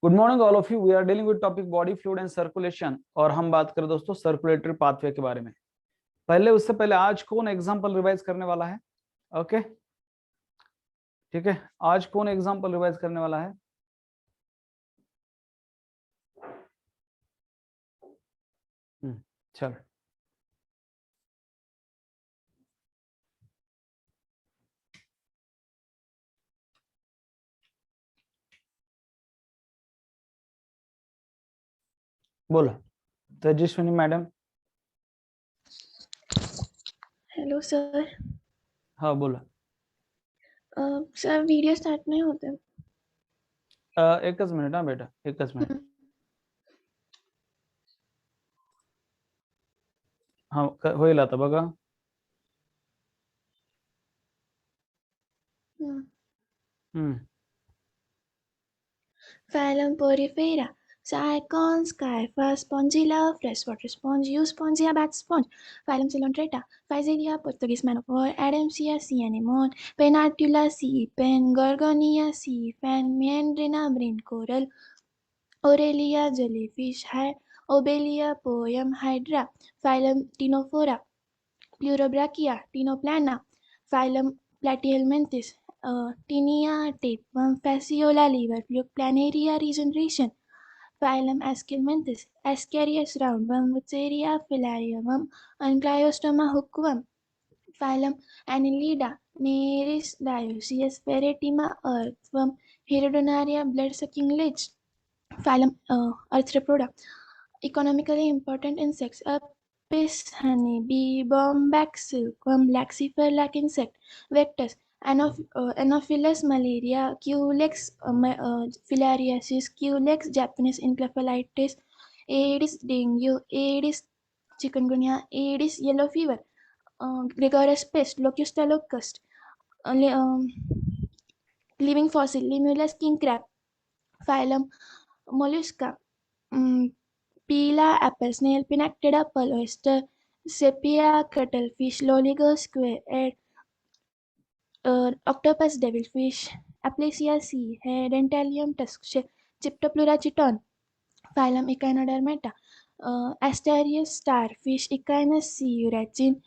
Good morning all of you. We are dealing with topic body fluid and circulation, और हम बात करें दोस्तों सर्कुलेटरी पाथवे के बारे में। उससे पहले आज कौन एग्जांपल रिवाइज करने वाला है? ओके, ठीक है, आज कौन एग्जांपल रिवाइज करने वाला है? चल, बोलो तेजस्विनी मैडम। Hello sir. हाँ बोलो। सर वीडियो स्टार्ट नहीं होते। एकच मिनिट, हाँ बेटा, एकच मिनिट। हाँ होईल आता बघा. Phylum Porifera. Cycon, Skyphus, Spongilla, freshwater sponge, Euspongia, bat sponge. Phylum Coelenterata. Physalia, Portuguese manophore, Adamsia, sea anemone, Penatula, sea pen, Gorgonia, sea fan, Meandrina, brain coral, Aurelia, jellyfish, Obelia, poem, Hydra. Phylum Tinophora. Pleurobrachia, Tinoplana. Phylum Platyhelminthes. Tinea, tapeworm, Fasciola, liver fluke, Planaria, regeneration. Phylum Aschelminthes, Ascarius roundworm, Wucheria, filarium, Ankyostoma, hookworm. Phylum Annelida, Nereis, Dioecious, Ferretima, earthworm, Hiridonaria, blood-sucking lich. Phylum Arthropoda, economically important insects. Apis, honeybee, bombax, silkworm, laxifer, lac insect. Vectors: Anopheles, malaria, Culex, filariasis, Culex, Japanese encephalitis, Aedes dengue, Aedes chikungunya, Aedes yellow fever, Gregorius pest, Locusta locust, living fossil, Limulus king crab. Phylum Mollusca, Pila, apple snail, Pinactida, pearl oyster, Sepia, cuttlefish, Loligo, square, octopus, devilfish, Aplysia sea, Dentalium tuskshell, Chiptopleura chiton. Phylum Echinodermata, Asterius starfish, Echinus sea urchin,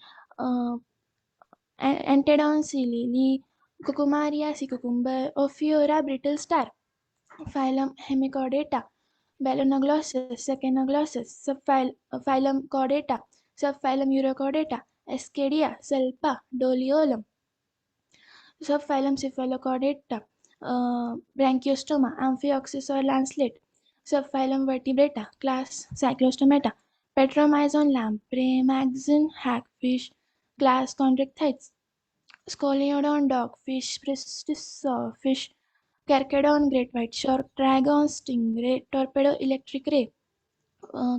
Antedon sea lily, Cucumaria sea cucumber, Ophiura brittle star. Phylum Hemichordata, Ballonoglossus, Secanoglossus, Phylum Chordata, Subphylum Urochordata, Escadia, Selpa, Doliolum, Subphylum Cephalochordata, Branchiostoma, Amphioxus or lancelet, Subphylum Vertebrata, class Cyclostomata, Petromyzon lamprey, Maxine hagfish, class Chondrichthyes, Scoliodon dogfish, Pristis sawfish, Carcharodon great white shark, Trigon stingray, Torpedo electric ray,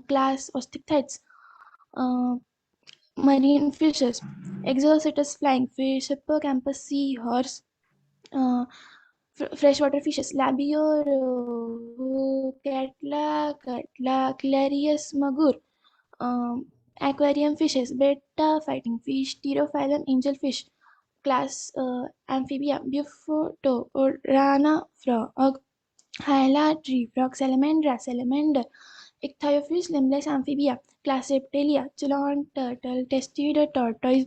class Osteichthyes, marine fishes, Exocetus flying fish, Hippocampus seahorse, freshwater fishes, Labior, Catla, Clarius magur, aquarium fishes, betta fighting fish, Pterophyllum angelfish, class Amphibia, Buffoto, Rana frog, Hyla, tree frog, salamander, Ichthyophis, limbless amphibia, class Reptilia, Chelon turtle, testid tortoise,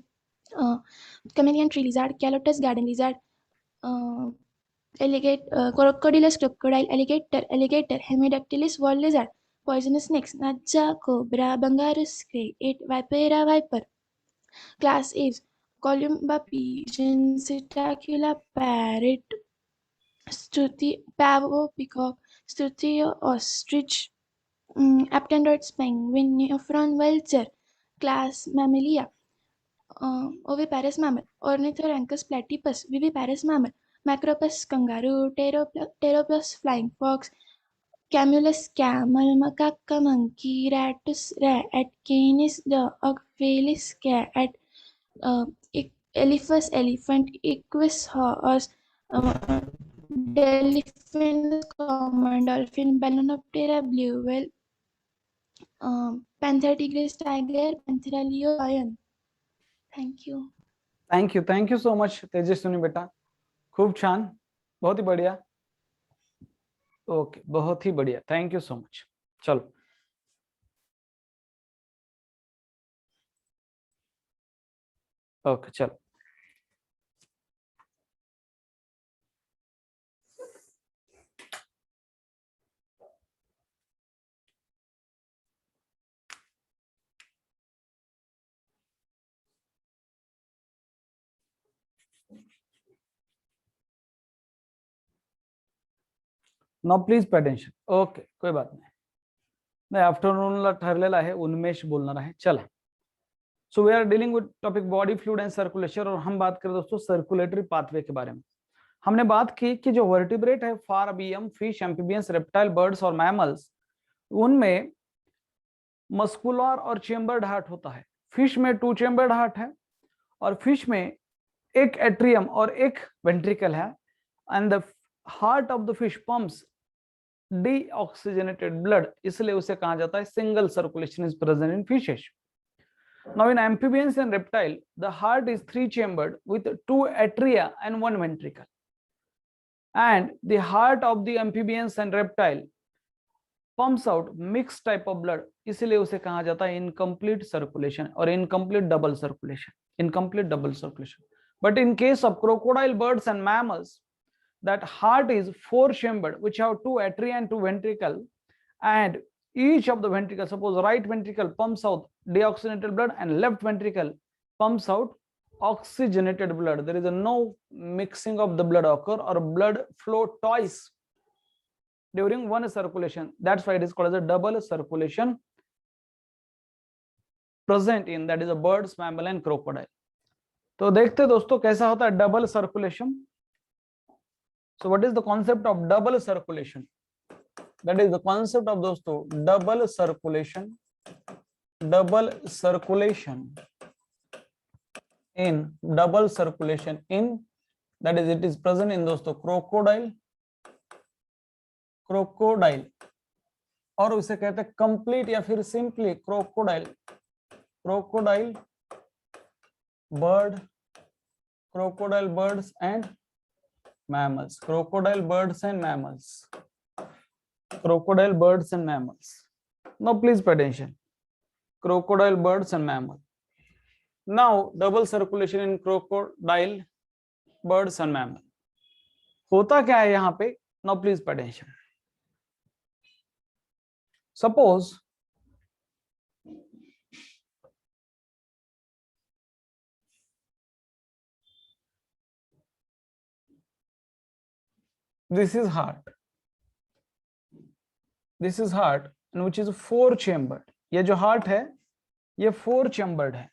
chameleon tree lizard, Calotus garden lizard, Crocodilus crocodile, alligator, Hemidactylus wall lizard, poisonous snakes, Naja cobra, Bangarus crane, 8 Vipera viper, class Aves, Columba pigeon, Psittacula parrot, Pavo peacock, Strutio ostrich, Aptenoids penguin, Neophron vulture, class Mammalia, Oviparous mammal, Ornithorhynchus platypus, Viviparous mammal, Macropus kangaroo, Pteropus flying fox, Camulus camel, Macaca monkey, Ratus rat, Canis dog, Felis cat, Elephas elephant, Equus horse, Delphinus common dolphin, Balænoptera blue whale, Panther tigris tiger, Panthera leo lion. Thank you. Thank you so much Tejaswini बेटा, खूप छान, बहुत ही बढ़िया. Okay, बहुत ही बढ़िया, thank you so much. चलो ओके, चलो now please pay attention. Okay, कोई बात नाही आफ्टरनूनला ठरलेलं आहे उन्मेष बोलणार आहे। चला, so we are dealing with topic body fluid and circulation, और हम बात करें दोस्तों सर्कुलेटरी पाथवे के बारे में। हमने बात की कि जो वर्टिब्रेट है, फार्बियम, फिश, एम्फीबियंस, रेप्टाइल, बर्ड्स और मैमल्स, उनमें मस्कुलर और चेम्बर्ड हार्ट होता है। फिश में 2 चेम्बर्ड हार्ट है, और फिश में एक एट्रियम और एक वेंट्रिकल है, and the heart of the fish pumps deoxygenated blood, इसलिए उसे कहा जाता है single circulation is present in fishes. Now in amphibians and reptile, the heart is 3-chambered with 2 atria and 1 ventricle. And the heart of the amphibians and reptile pumps out mixed type of blood, इसलिए उसे कहा जाता है incomplete circulation or incomplete double circulation. Incomplete double circulation. But in case of crocodile, birds and mammals, that heart is 4-chambered, which have 2 atria and 2 ventricle, and each of the ventricle, suppose right ventricle pumps out deoxygenated blood and left ventricle pumps out oxygenated blood. There is a no mixing of the blood occur or blood flow twice during one circulation. That's why it is called as a double circulation present in, that is a birds, mammal and crocodile. तो देखते दोस्तों कैसा होता है double circulation. So what is the concept of double circulation? That is the concept of दोस्तों double circulation in that is it is present in दोस्तों crocodile, और उसे कहते हैं कंप्लीट या फिर simply crocodile, birds and mammals, crocodile, birds and mammals. Now please pay attention, crocodile, birds and mammals. Now double circulation in crocodile, birds and mammals. होता क्या है यहाँ पे? Now please pay attention. Suppose this is heart and which is 4-chambered. ये जो heart है ये 4-chambered है।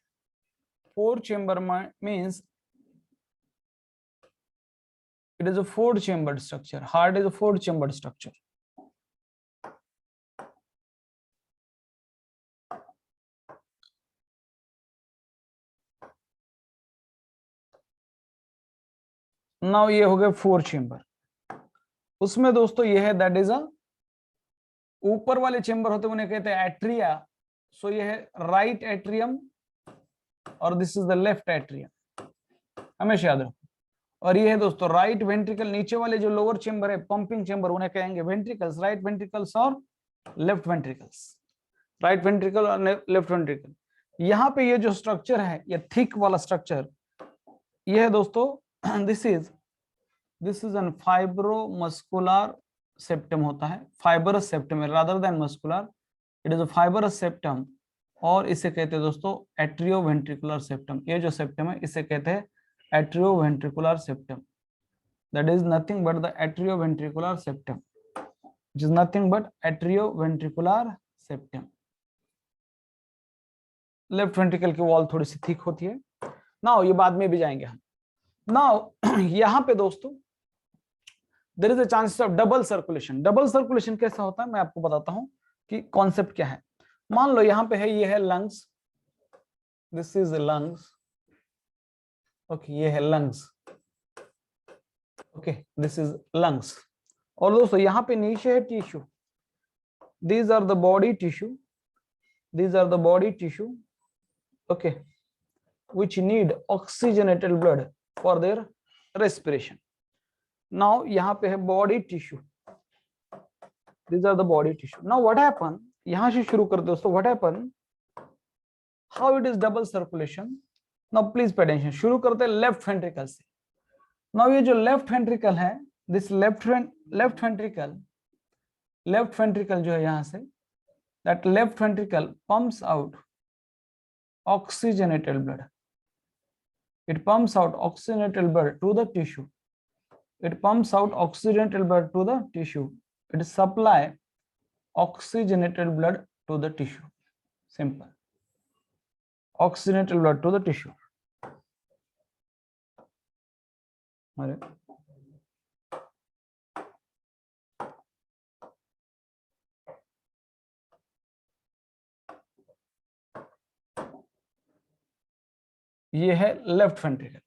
4-chamber means it is a 4-chambered structure. Heart is a 4-chambered structure. Now ये हो गए 4-chamber। उसमें दोस्तों ये है दैट इज अ ऊपर वाले चेंबर होते हैं उन्हें कहते हैं एट्रिया। सो ये है राइट एट्रियम और this is the left atrium, हमेशा याद रखो। और ये है दोस्तों राइट वेंट्रिकल, नीचे वाले जो लोअर चेंबर है पंपिंग चेंबर उन्हें कहेंगे वेंट्रिकल्स, राइट वेंट्रिकल्स और लेफ्ट वेंट्रिकल्स, राइट वेंट्रिकल और लेफ्ट वेंट्रिकल। यहाँ पे ये जो स्ट्रक्चर है ये थिक वाला स्ट्रक्चर ये है दोस्तों this is N fibromuscular septum होता है, fibrous septum rather than muscular, it is a fibrous septum, और इसे कहते हैं दोस्तों एट्रियोवेंट्रिकुलर सेप्टम। ये जो सेप्टम है इसे कहते हैं atrioventricular septum, that is nothing but the atrioventricular septum, which is nothing but atrioventricular septum. Left ventricle की वॉल थोड़ी सी थिक होती है। नाउ ये बाद में भी जाएंगे हम। नाउ यहाँ पे दोस्तों there is a chances of double circulation. Double circulation कैसा होता है मैं आपको बताता हूं कि कॉन्सेप्ट क्या है। मान लो यहाँ पे है ये है lungs, this is lungs, okay ये है lungs, okay this is lungs. और दोस्तों यहाँ पे नीचे है tissue, these are the body tissue, these are the body tissue, okay, which need oxygenated blood for their respiration. Now यहाँ पे है body tissue, these are the body tissue. Now what happen, यहां से शुरू करते दोस्तों, what happen, how it is double circulation. Now please pay attention, शुरू करते हैं लेफ्ट वेंट्रिकल से. Now ये जो लेफ्ट वेंट्रिकल है, this लेफ्ट वेंट्रिकल जो है यहां से, that left ventricle pumps out oxygenated blood. It pumps out oxygenated blood to the tissue. It pumps out oxygenated blood to the tissue. It supply oxygenated blood to the tissue. Simple. Oxygenated blood to the tissue. अरे ये है left ventricle.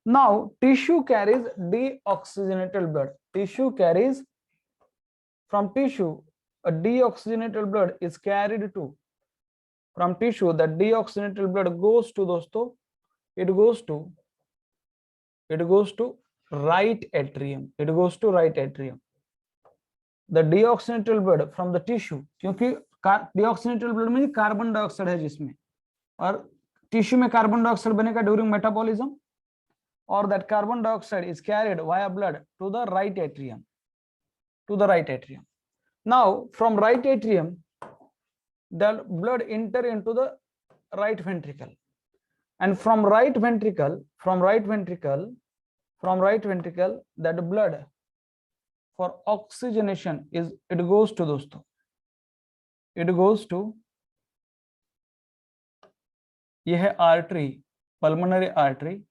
Now tissue carries deoxygenated blood. Tissue carries, from tissue a deoxygenated blood is carried to, from tissue the deoxygenated blood goes to दोस्तों, it goes to right atrium. It goes to right atrium. The deoxygenated blood from the tissue, क्योंकि deoxygenated blood में carbon dioxide है जिसमें, और tissue में carbon dioxide बनेगा during metabolism, or that carbon dioxide is carried via blood to the right atrium. Now from right atrium the blood enter into the right ventricle, and from right ventricle that blood for oxygenation is, it goes to दोस्तों, it goes to, यह है artery, pulmonary artery.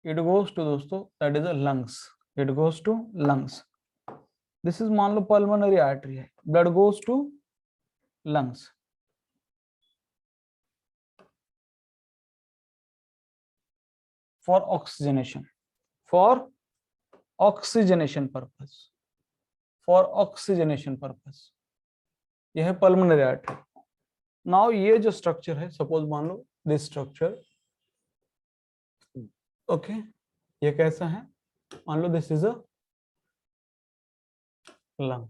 It goes to दोस्तों, that is a lungs. It goes to lungs. This is मान लो pulmonary artery है, blood goes to lungs. For oxygenation purpose. यह है pulmonary artery. Now ये जो structure है, suppose मान लो this structure, ओके ये कैसा है, मान लो this is a lung.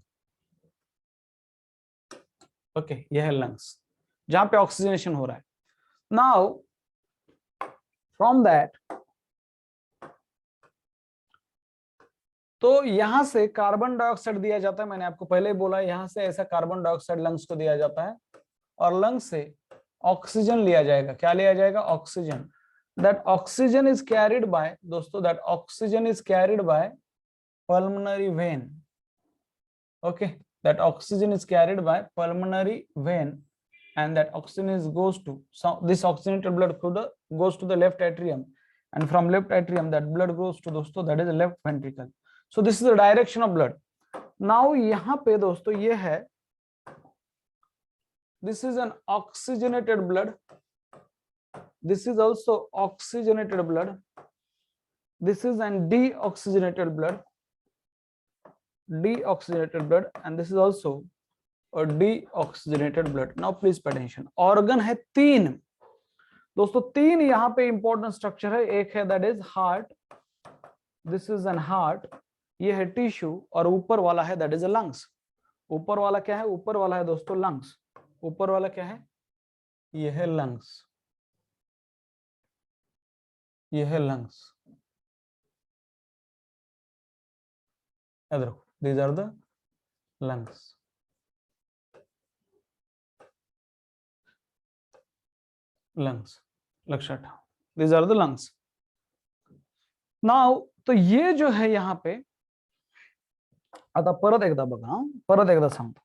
Okay ये है लंग्स जहां पे ऑक्सीजनेशन हो रहा है. नाउ फ्रॉम दैट, तो यहां से कार्बन डाइऑक्साइड दिया जाता है, मैंने आपको पहले ही बोला, यहां से ऐसा कार्बन डाइऑक्साइड लंग्स को दिया जाता है, और लंग्स से ऑक्सीजन लिया जाएगा. क्या लिया जाएगा? Oxygen. That oxygen is carried by दोस्तों, that oxygen is carried by pulmonary vein. Okay, that oxygen is carried by pulmonary vein, and that oxygen is goes to, so this oxygenated blood goes to the left atrium, and from left atrium that blood goes to दोस्तों, that is the left ventricle. So this is the direction of blood. Now यहाँ पे दोस्तों ये है, this is an oxygenated blood. This is also oxygenated blood. This is an deoxygenated blood, and this is also a deoxygenated blood. Now please pay attention. Organ है तीन दोस्तों, तीन यहाँ पे important structure है. एक है that is heart. This is an heart. ये है tissue, और ऊपर वाला है that is a lungs. ऊपर वाला क्या है? ऊपर वाला है दोस्तों lungs. ऊपर वाला क्या है? ये है lungs. ये है lungs. याद रखो, these are the lungs. लक्षात ठेवा, these are the lungs. Now तो ये जो है यहाँ पे, आता परत एकदा बघा, परत एकदा सांगतो.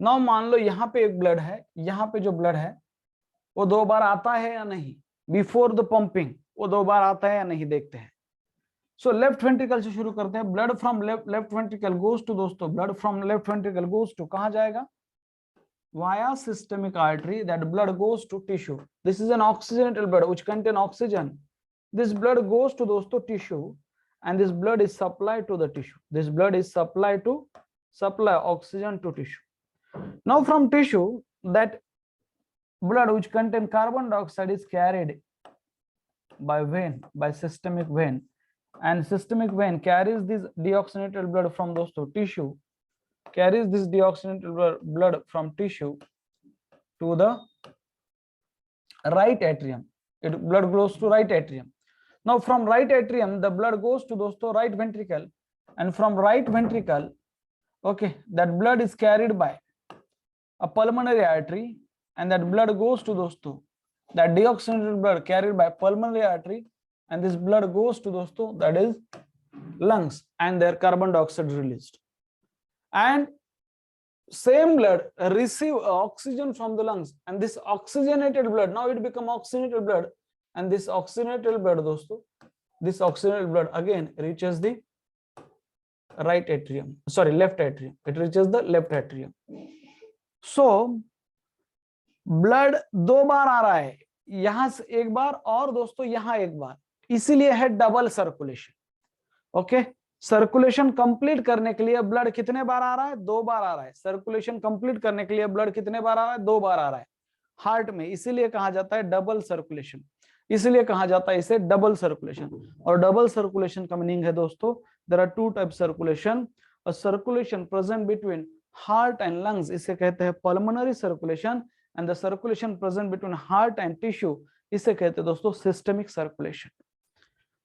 नाउ मान लो यहाँ पे एक ब्लड है, यहाँ पे जो ब्लड है वो दो बार आता है या नहीं, बिफोर द पंपिंग वो दो बार आता है या नहीं, देखते हैं. सो लेफ्ट वेंट्रिकल से शुरू करते हैं. Blood from left ventricle goes to दोस्तों, blood from left ventricle goes to, कहां जाएगा? Via systemic artery, that blood goes to tissue. This is an oxygenated blood which contain oxygen. This blood goes to दोस्तों tissue, and this blood is supplied to the tissue. This blood is supplied to supply oxygen to tissue. Now from tissue, that blood which contain carbon dioxide is carried by vein, by systemic vein, and systemic vein carries this deoxygenated blood from those to tissue, carries this deoxygenated blood from tissue to the right atrium. Blood goes to right atrium. Now from right atrium the blood goes to दोस्तों right ventricle, and from right ventricle, okay, that blood is carried by a pulmonary artery, and that blood goes to दोस्तों, that deoxygenated blood carried by pulmonary artery, and this blood goes to दोस्तों, that is lungs, and their carbon dioxide released. And same blood receive oxygen from the lungs, and this oxygenated blood, now it become oxygenated blood, and this oxygenated blood दोस्तों, this oxygenated blood again reaches the right atrium, sorry, left atrium. It reaches the left atrium. So blood दो बार आ रहा है, यहां से एक बार और दोस्तों यहां एक बार, इसीलिए है double circulation. Okay, circulation complete करने के लिए ब्लड कितने बार आ रहा है? दो बार आ रहा है. सर्कुलेशन कंप्लीट करने के लिए ब्लड कितने बार आ रहा है? दो बार आ रहा है हार्ट में, इसीलिए कहा जाता है डबल सर्कुलेशन. इसलिए कहा जाता है इसे डबल सर्कुलेशन. और डबल सर्कुलेशन का मीनिंग है दोस्तों, there are two type circulation. A circulation present between heart and lungs, इसे कहते हैं pulmonary circulation, and the circulation present between heart and tissue, इसे कहते हैं दोस्तों systemic circulation.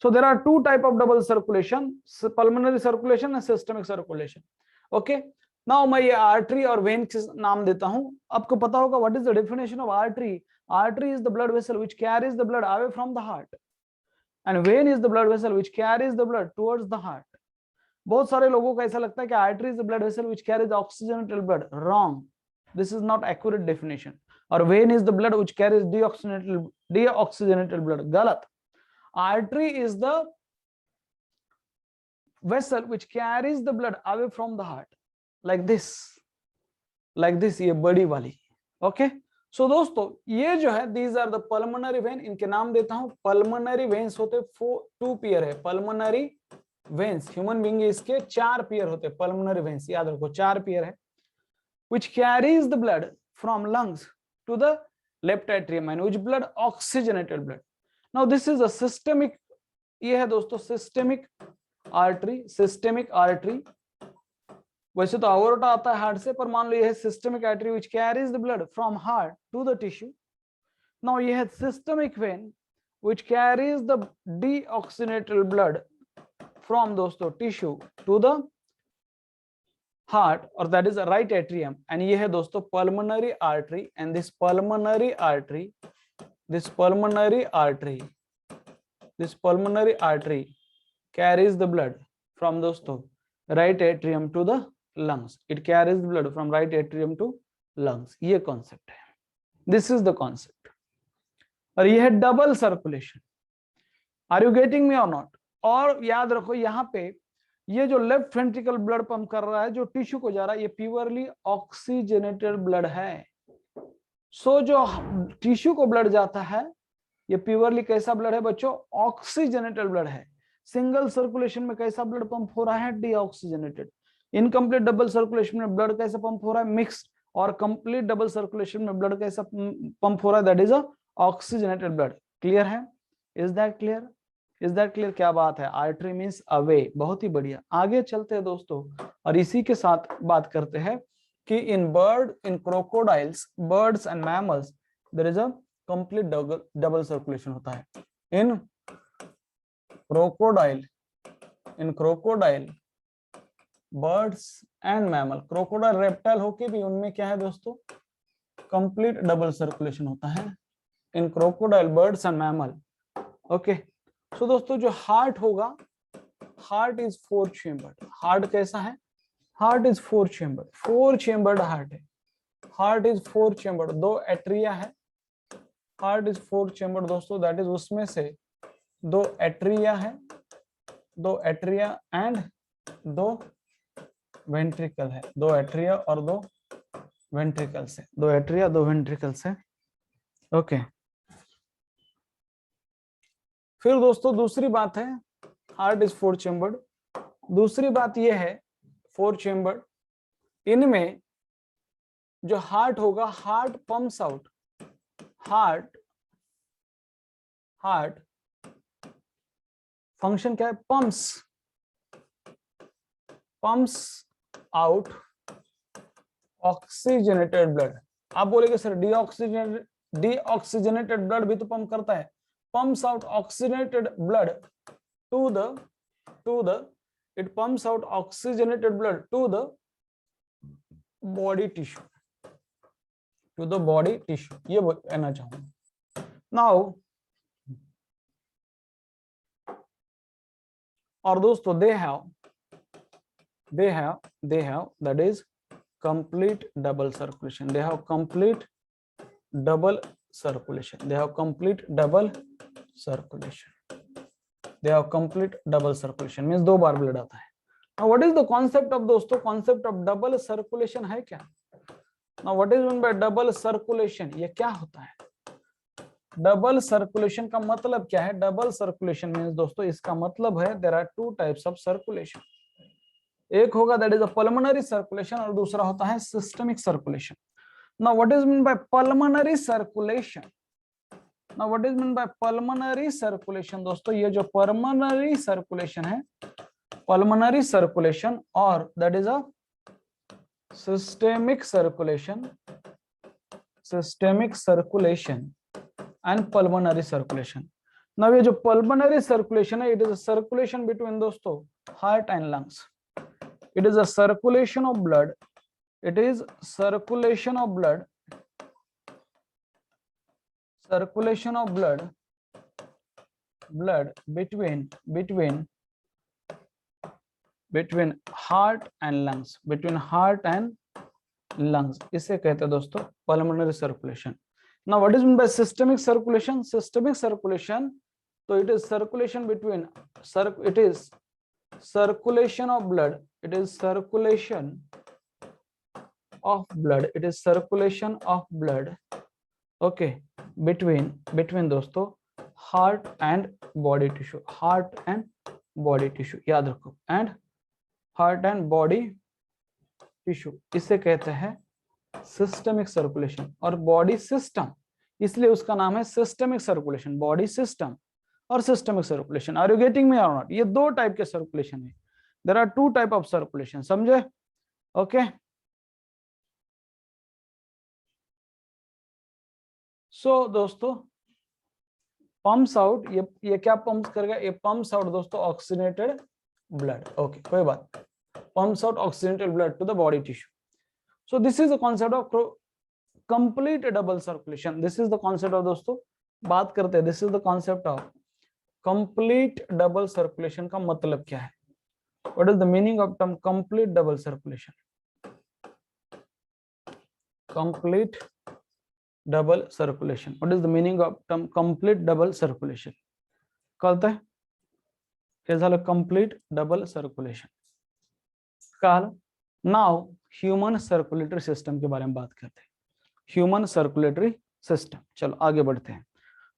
So there are two type of double circulation, pulmonary circulation and systemic circulation. Okay. Now मैं ये artery और vein के नाम देता हूँ. आपको पता होगा what is the definition of artery? Artery is the blood vessel which carries the blood away from the heart, and vein is the blood vessel which carries the blood towards the heart. बहुत सारे लोगों को ऐसा लगता है कि artery is the blood vessel which carries the oxygenated blood. Wrong. This is not accurate definition. और vein is the blood which carries deoxygenated blood. गलत. Artery is the vessel which carries the blood away from the heart, like this, ये बड़ी वाली. Okay, so दोस्तों ये जो है these are the pulmonary vein. इनके नाम देता हूं. pulmonary veins होते 2 पेयर है. pulmonary veins, human being इसके 4 पेयर होते. pulmonary veins याद रखो 4 पेयर है, which carries the blood from lungs to the left atrium, and which blood? Oxygenated blood. Now this is a systemic, ये है दोस्तों systemic artery. systemic artery वैसे तो aorta आता है हार्ट से, पर मान लो ये है systemic artery which carries the blood from heart to the tissue. Now ये है systemic vein which carries the deoxygenated blood from दोस्तों tissue to the heart, or that is the right atrium. And ये है दोस्तों pulmonary artery, and this pulmonary artery carries the blood from दोस्तों right atrium to the lungs. It carries the blood from right atrium to lungs. ये concept है. This is the concept. और ये है double circulation. Are you getting me or not? और याद रखो यहाँ पे ये जो लेफ्ट वेंट्रिकल ब्लड पंप कर रहा है, जो टिश्यू को जा रहा है, ये प्योरली ऑक्सीजनेटेड ब्लड है. सो जो टिश्यू को ब्लड जाता है ये प्योरली कैसा ब्लड है बच्चों? ऑक्सीजनेटेड ब्लड है. सिंगल सर्कुलेशन में कैसा ब्लड पंप हो रहा है? डीऑक्सीजनेटेड. इनकम्प्लीट डबल सर्कुलेशन में ब्लड कैसा पंप हो रहा है? मिक्स्ड. और कंप्लीट डबल सर्कुलेशन में ब्लड कैसा पंप हो रहा है? That is a oxygenated blood. Clear है? Is that clear? Is that clear? क्या बात है. Artery means away. बहुत ही बढ़िया. आगे चलते हैं दोस्तों, और इसी के साथ बात करते हैं कि in crocodiles, birds and mammals there is a complete double circulation होता है. In crocodile, birds and mammal, crocodile reptile होके भी उनमें क्या है दोस्तों? कंप्लीट डबल सर्कुलेशन होता है in crocodile, birds and mammal. Okay. So दोस्तों जो हार्ट होगा, हार्ट इज 4 चेम्बर्ड. हार्ट कैसा है? Heart is 4 chambered. 4 chambered heart है. Heart is 4 chambered. 2 एट्रिया है. हार्ट इज 4 चेम्बर्ड दोस्तों. दैट इज उसमें से 2 एट्रिया है, 2 एट्रिया एंड 2 वेंट्रिकल है. 2 एट्रिया और 2 वेंट्रिकल्स है. 2 एट्रिया 2 वेंट्रिकल्स है. ओके. फिर दोस्तों दूसरी बात है, हार्ट इज 4 चेम्बर्ड. दूसरी बात यह है 4 चेम्बर्ड, इनमें जो हार्ट होगा, heart pumps out. Heart function क्या है? Pumps out oxygenated blood. आप बोलेंगे सर डीऑक्सीजनेटेड ब्लड भी तो पंप करता है, pumps out oxygenated blood to the it pumps out oxygenated blood to the body tissue, ये कहना चाहूंगा। नाउ और दोस्तों they have that is complete double circulation, they have complete double circulation, means दो बार ब्लड आता है। Now what is the concept of दोस्तों, concept of double circulation है क्या? Now what is meant by double circulation, ये क्या होता है? डबल सर्कुलेशन का मतलब क्या है? डबल सर्कुलेशन मींस दोस्तों इसका मतलब है there are two types of circulation, एक होगा that is a pulmonary circulation और दूसरा होता है systemic circulation. Now what is mean by pulmonary circulation? Now what is mean by pulmonary circulation दोस्तों, ये जो पल्मोनरी सर्कुलेशन है, पल्मोनरी सर्कुलेशन और that is a systemic circulation and pulmonary circulation. Now ये जो pulmonary circulation है, it is a circulation between दोस्तों heart and lungs. It is a circulation of blood. It is circulation of blood between heart and lungs, इसे कहते हैं दोस्तों pulmonary circulation. Now what is meant by systemic circulation? Systemic circulation, so it is circulation between it is circulation of blood, okay, between दोस्तों heart and body tissue, याद रखो, and heart and body tissue, इसे कहते हैं systemic circulation. और body system, इसलिए उसका नाम है सिस्टमिक सर्कुलेशन, बॉडी सिस्टम और systemic circulation. Are you getting me और नॉट? ये दो टाइप के सर्कुलेशन है, there are two type of circulation, समझे? ओके, सो दोस्तों पंप्स आउट, ये क्या पंप्स करेगा? ये पंप्स आउट दोस्तों ऑक्सीजनेटेड ब्लड, ओके कोई बात, pumps out oxygenated blood to the body tissue. So this is the concept of complete double circulation. This is the concept of दोस्तों बात करते हैं, this is the concept of complete double circulation का मतलब क्या है? What is the meaning of term complete double circulation? Complete double circulation. What is the meaning of term complete double circulation? कळतंय? हे झालं complete double circulation. कळलं? Now human circulatory system के बारे में बात करते हैं, ह्यूमन सर्कुलेटरी सिस्टम। चलो आगे बढ़ते हैं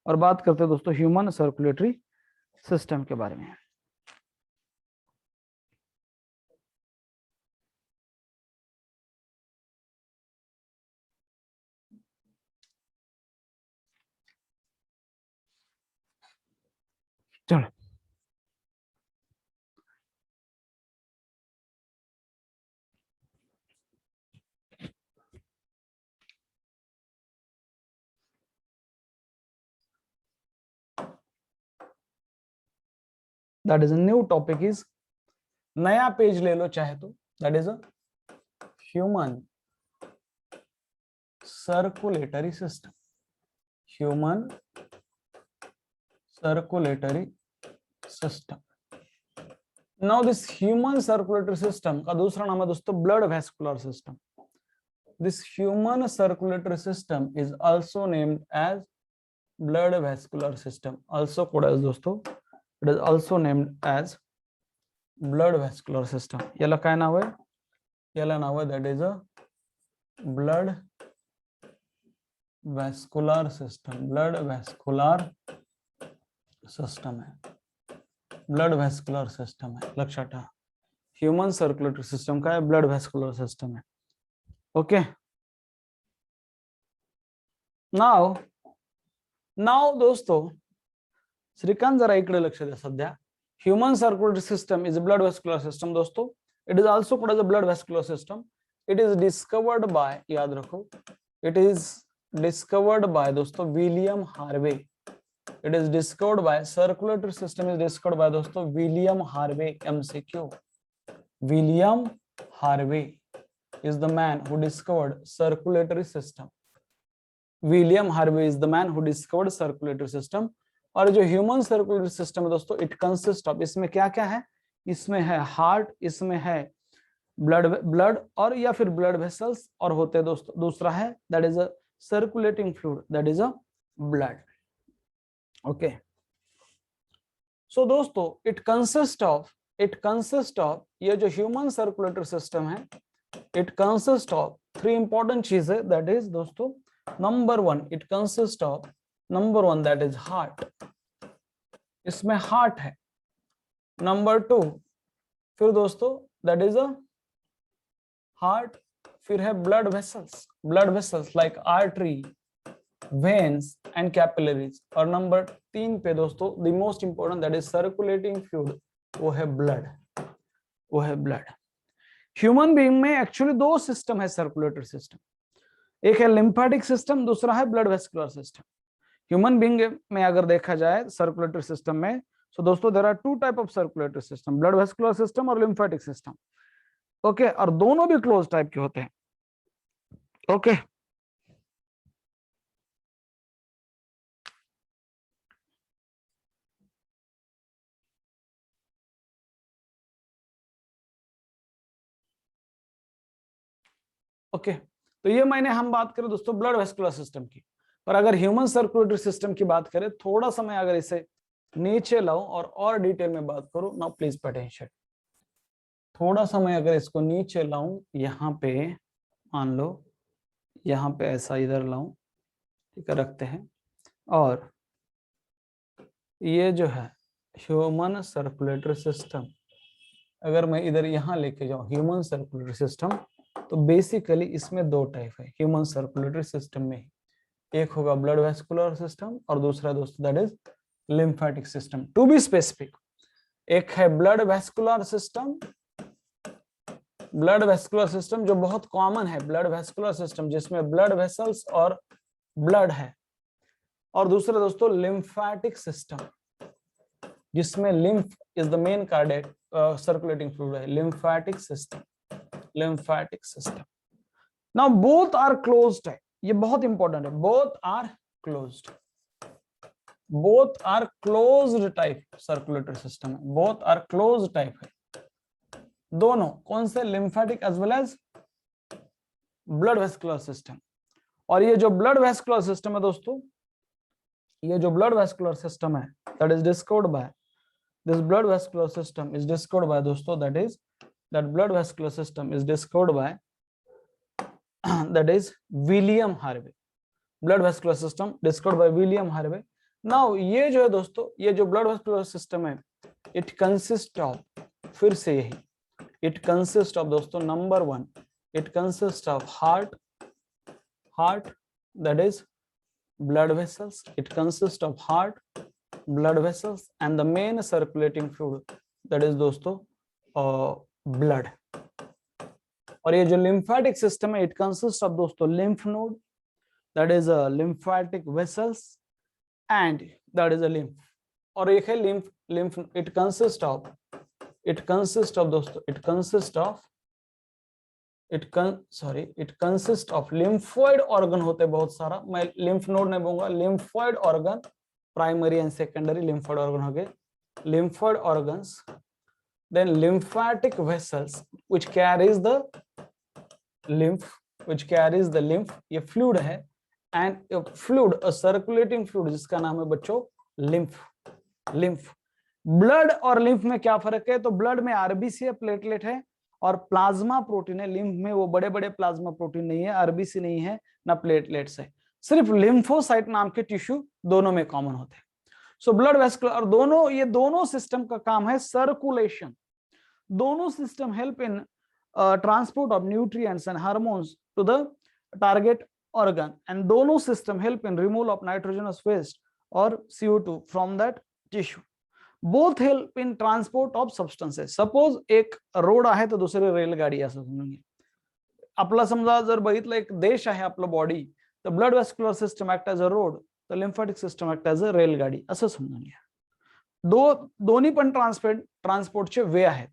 और बात करते हैं दोस्तों ह्यूमन सर्कुलेटरी सिस्टम के बारे में। चलो that is a new topic is, नया पेज ले लो चाहे तो, that is a human circulatory system, human circulatory system. Now this human circulatory system का दूसरा नाम है दोस्तों blood vascular system. This human circulatory system is also named as blood vascular system, also called as दोस्तों, it is also named as blood vascular system. याला काय नाव आहे? याला नाव आहे that is a blood vascular system, blood vascular system है, blood vascular system है, लक्षात ठेवा। ह्यूमन सर्कुलेटरी सिस्टम का है, ब्लड वैस्कुलर सिस्टम है, ओके। नाउ दोस्तों श्रीकांत जरा इकडे लक्ष द्या सध्या। Human circulatory system is a blood vascular system दोस्तों, it is also called as a blood vascular system it is discovered by, याद रखो, इट इज डिस्कवर्ड बाय दोस्तों William Harvey. It is discovered by, circulatory system is discovered by दोस्तों William Harvey. MCQ, William Harvey is the man who discovered circulatory system. William Harvey is the man who discovered circulatory system. और जो human circulatory system है दोस्तों, it consist of, इसमें क्या क्या है, इसमें है हार्ट, इसमें है ब्लड और या फिर ब्लड वेसल्स, और होते हैं दोस्तों, दूसरा है that is a circulating fluid, that is a blood. Okay, so दोस्तों इट कंसिस्ट ऑफ ये जो ह्यूमन सर्कुलेटरी सिस्टम है, इट कंसिस्ट ऑफ 3 इंपॉर्टेंट चीजें, दैट इज दोस्तों number 1, it consist of number 1 that is heart, इसमें heart है। Number 2 फिर दोस्तों दैट इज अ हार्ट, फिर है blood vessels like artery, veins and capillaries. और नंबर 3 पे दोस्तों the most important that is circulating fluid, वो है ब्लड। ह्यूमन बीइंग में एक्चुअली 2 सिस्टम है सर्कुलेटरी सिस्टम, एक है लिम्फेटिक सिस्टम, दूसरा है blood vascular system. Human being में अगर देखा जाए सर्कुलेटरी सिस्टम में, सो दोस्तों there are 2 type of circulatory system, blood vascular system और लिम्फेटिक सिस्टम। ओके, और दोनों भी क्लोज टाइप के होते हैं। ओके, ओके, तो ये मैंने हम बात करें दोस्तों ब्लड वेस्कुलर सिस्टम की। पर अगर ह्यूमन सर्कुलेटरी सिस्टम की बात करें, थोड़ा सा मैं अगर इसे नीचे लाऊं और डिटेल में बात करूं, नाउ प्लीज पे अटेंशन, थोड़ा सा मैं अगर इसको नीचे लाऊं, यहाँ पे मान लो, यहाँ पे ऐसा इधर लाऊं, ठीक है, रखते हैं, और ये जो है ह्यूमन सर्कुलेटरी सिस्टम, अगर मैं इधर यहाँ लेके जाऊं ह्यूमन सर्कुलेटरी सिस्टम, तो बेसिकली इसमें 2 टाइप है ह्यूमन सर्कुलेटरी सिस्टम में ही, एक होगा ब्लड वेस्कुलर सिस्टम और दूसरा दोस्तों that is lymphatic system. To be specific, एक है ब्लड वेस्कुलर सिस्टम जो बहुत कॉमन है, ब्लड वेस्कुलर सिस्टम जिसमें ब्लड वेसल्स और ब्लड है, और दूसरा दोस्तों लिम्फेटिक सिस्टम जिसमें lymph is the main cardiac circulating fluid है, lymphatic system. Now both are closed है, ये बहुत इंपॉर्टेंट है, both are closed type circulatory system है, बोथ आर क्लोज्ड टाइप है दोनों, कौन से, lymphatic as well as blood vascular system. और ये जो ब्लड वेस्कुलर सिस्टम है दोस्तों, ये जो ब्लड वेस्कुलर सिस्टम है that is discovered bye, this blood vascular system is discovered by दोस्तों that blood vascular system is discovered by that is William Harvey, blood vascular system discovered by William Harvey. Now ये जो है दोस्तों, ये जो blood vascular system है, it consist of, फिर से यही, इट कंसिस्ट ऑफ दोस्तों number 1, it consist of heart that is blood vessels, it consists of heart, blood vessels and the main circulating fluid that is दोस्तों blood। और ये जो lymphatic system है, it consists of दोस्तों lymph node, that is a lymphatic vessels and that is a lymph। और एक है lymph it consists of दोस्तों it consists of lymphoid organ होते हैं बहुत सारा, मैं lymph node नहीं बोलूंगा, lymphoid organ, primary and secondary lymphoid organ हो गए, lymphoid organs, then lymphatic vessels which carries the lymph, ये fluid है, and a fluid, a circulating fluid जिसका नाम है बच्चों lymph। ब्लड और lymph में क्या फर्क है, तो ब्लड में आरबीसी है, प्लेटलेट है, और प्लाज्मा प्रोटीन है, लिम्फ में वो बड़े बड़े प्लाज्मा प्रोटीन नहीं है, आरबीसी नहीं है, ना प्लेटलेट्स है, सिर्फ लिम्फोसाइट नाम के टिश्यू दोनों में कॉमन होते हैं। सो ब्लड वेस्कुलर, और दोनों, ये दोनों सिस्टम का काम है सर्कुलेशन, दोनों system help in transport of nutrients and hormones to the target organ, and दोनों system help in removal of nitrogenous waste और CO2 from that tissue. Both help in transport of substances. Suppose एक road आहे तो दूसरे रेलगाड़ी, असं समजून घ्या, आपला समजा जर बघितलं एक देश आहे आपलं बॉडी, तर blood vascular system act as a road, तर lymphatic system act as a रेलगाडी, असं समजून घ्या. दोन्ही पण ट्रान्सपोर्टचे वे आहेत.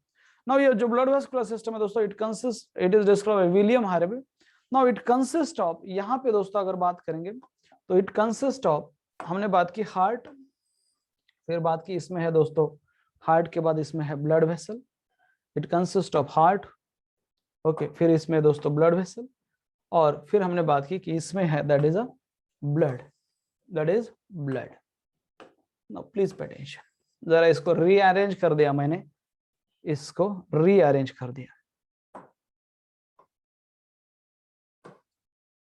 नाउ ये जो ब्लड वेस्कुलर सिस्टम है दोस्तों, it is describe by William Harvey. Now it consist of, यहाँ पे दोस्तों अगर बात करेंगे तो इट कंसिस्ट ऑफ, हमने बात की हार्ट, फिर बात की इसमें है दोस्तों हार्ट के बाद इसमें है blood vessel. It consist of heart, okay, फिर इसमें दोस्तों ब्लड वेसल, और फिर हमने बात की कि इसमें है that is a blood, that is blood. Now please pay attention, जरा इसको रीअरेंज कर दिया मैंने, इसको रीअरेंज कर दिया,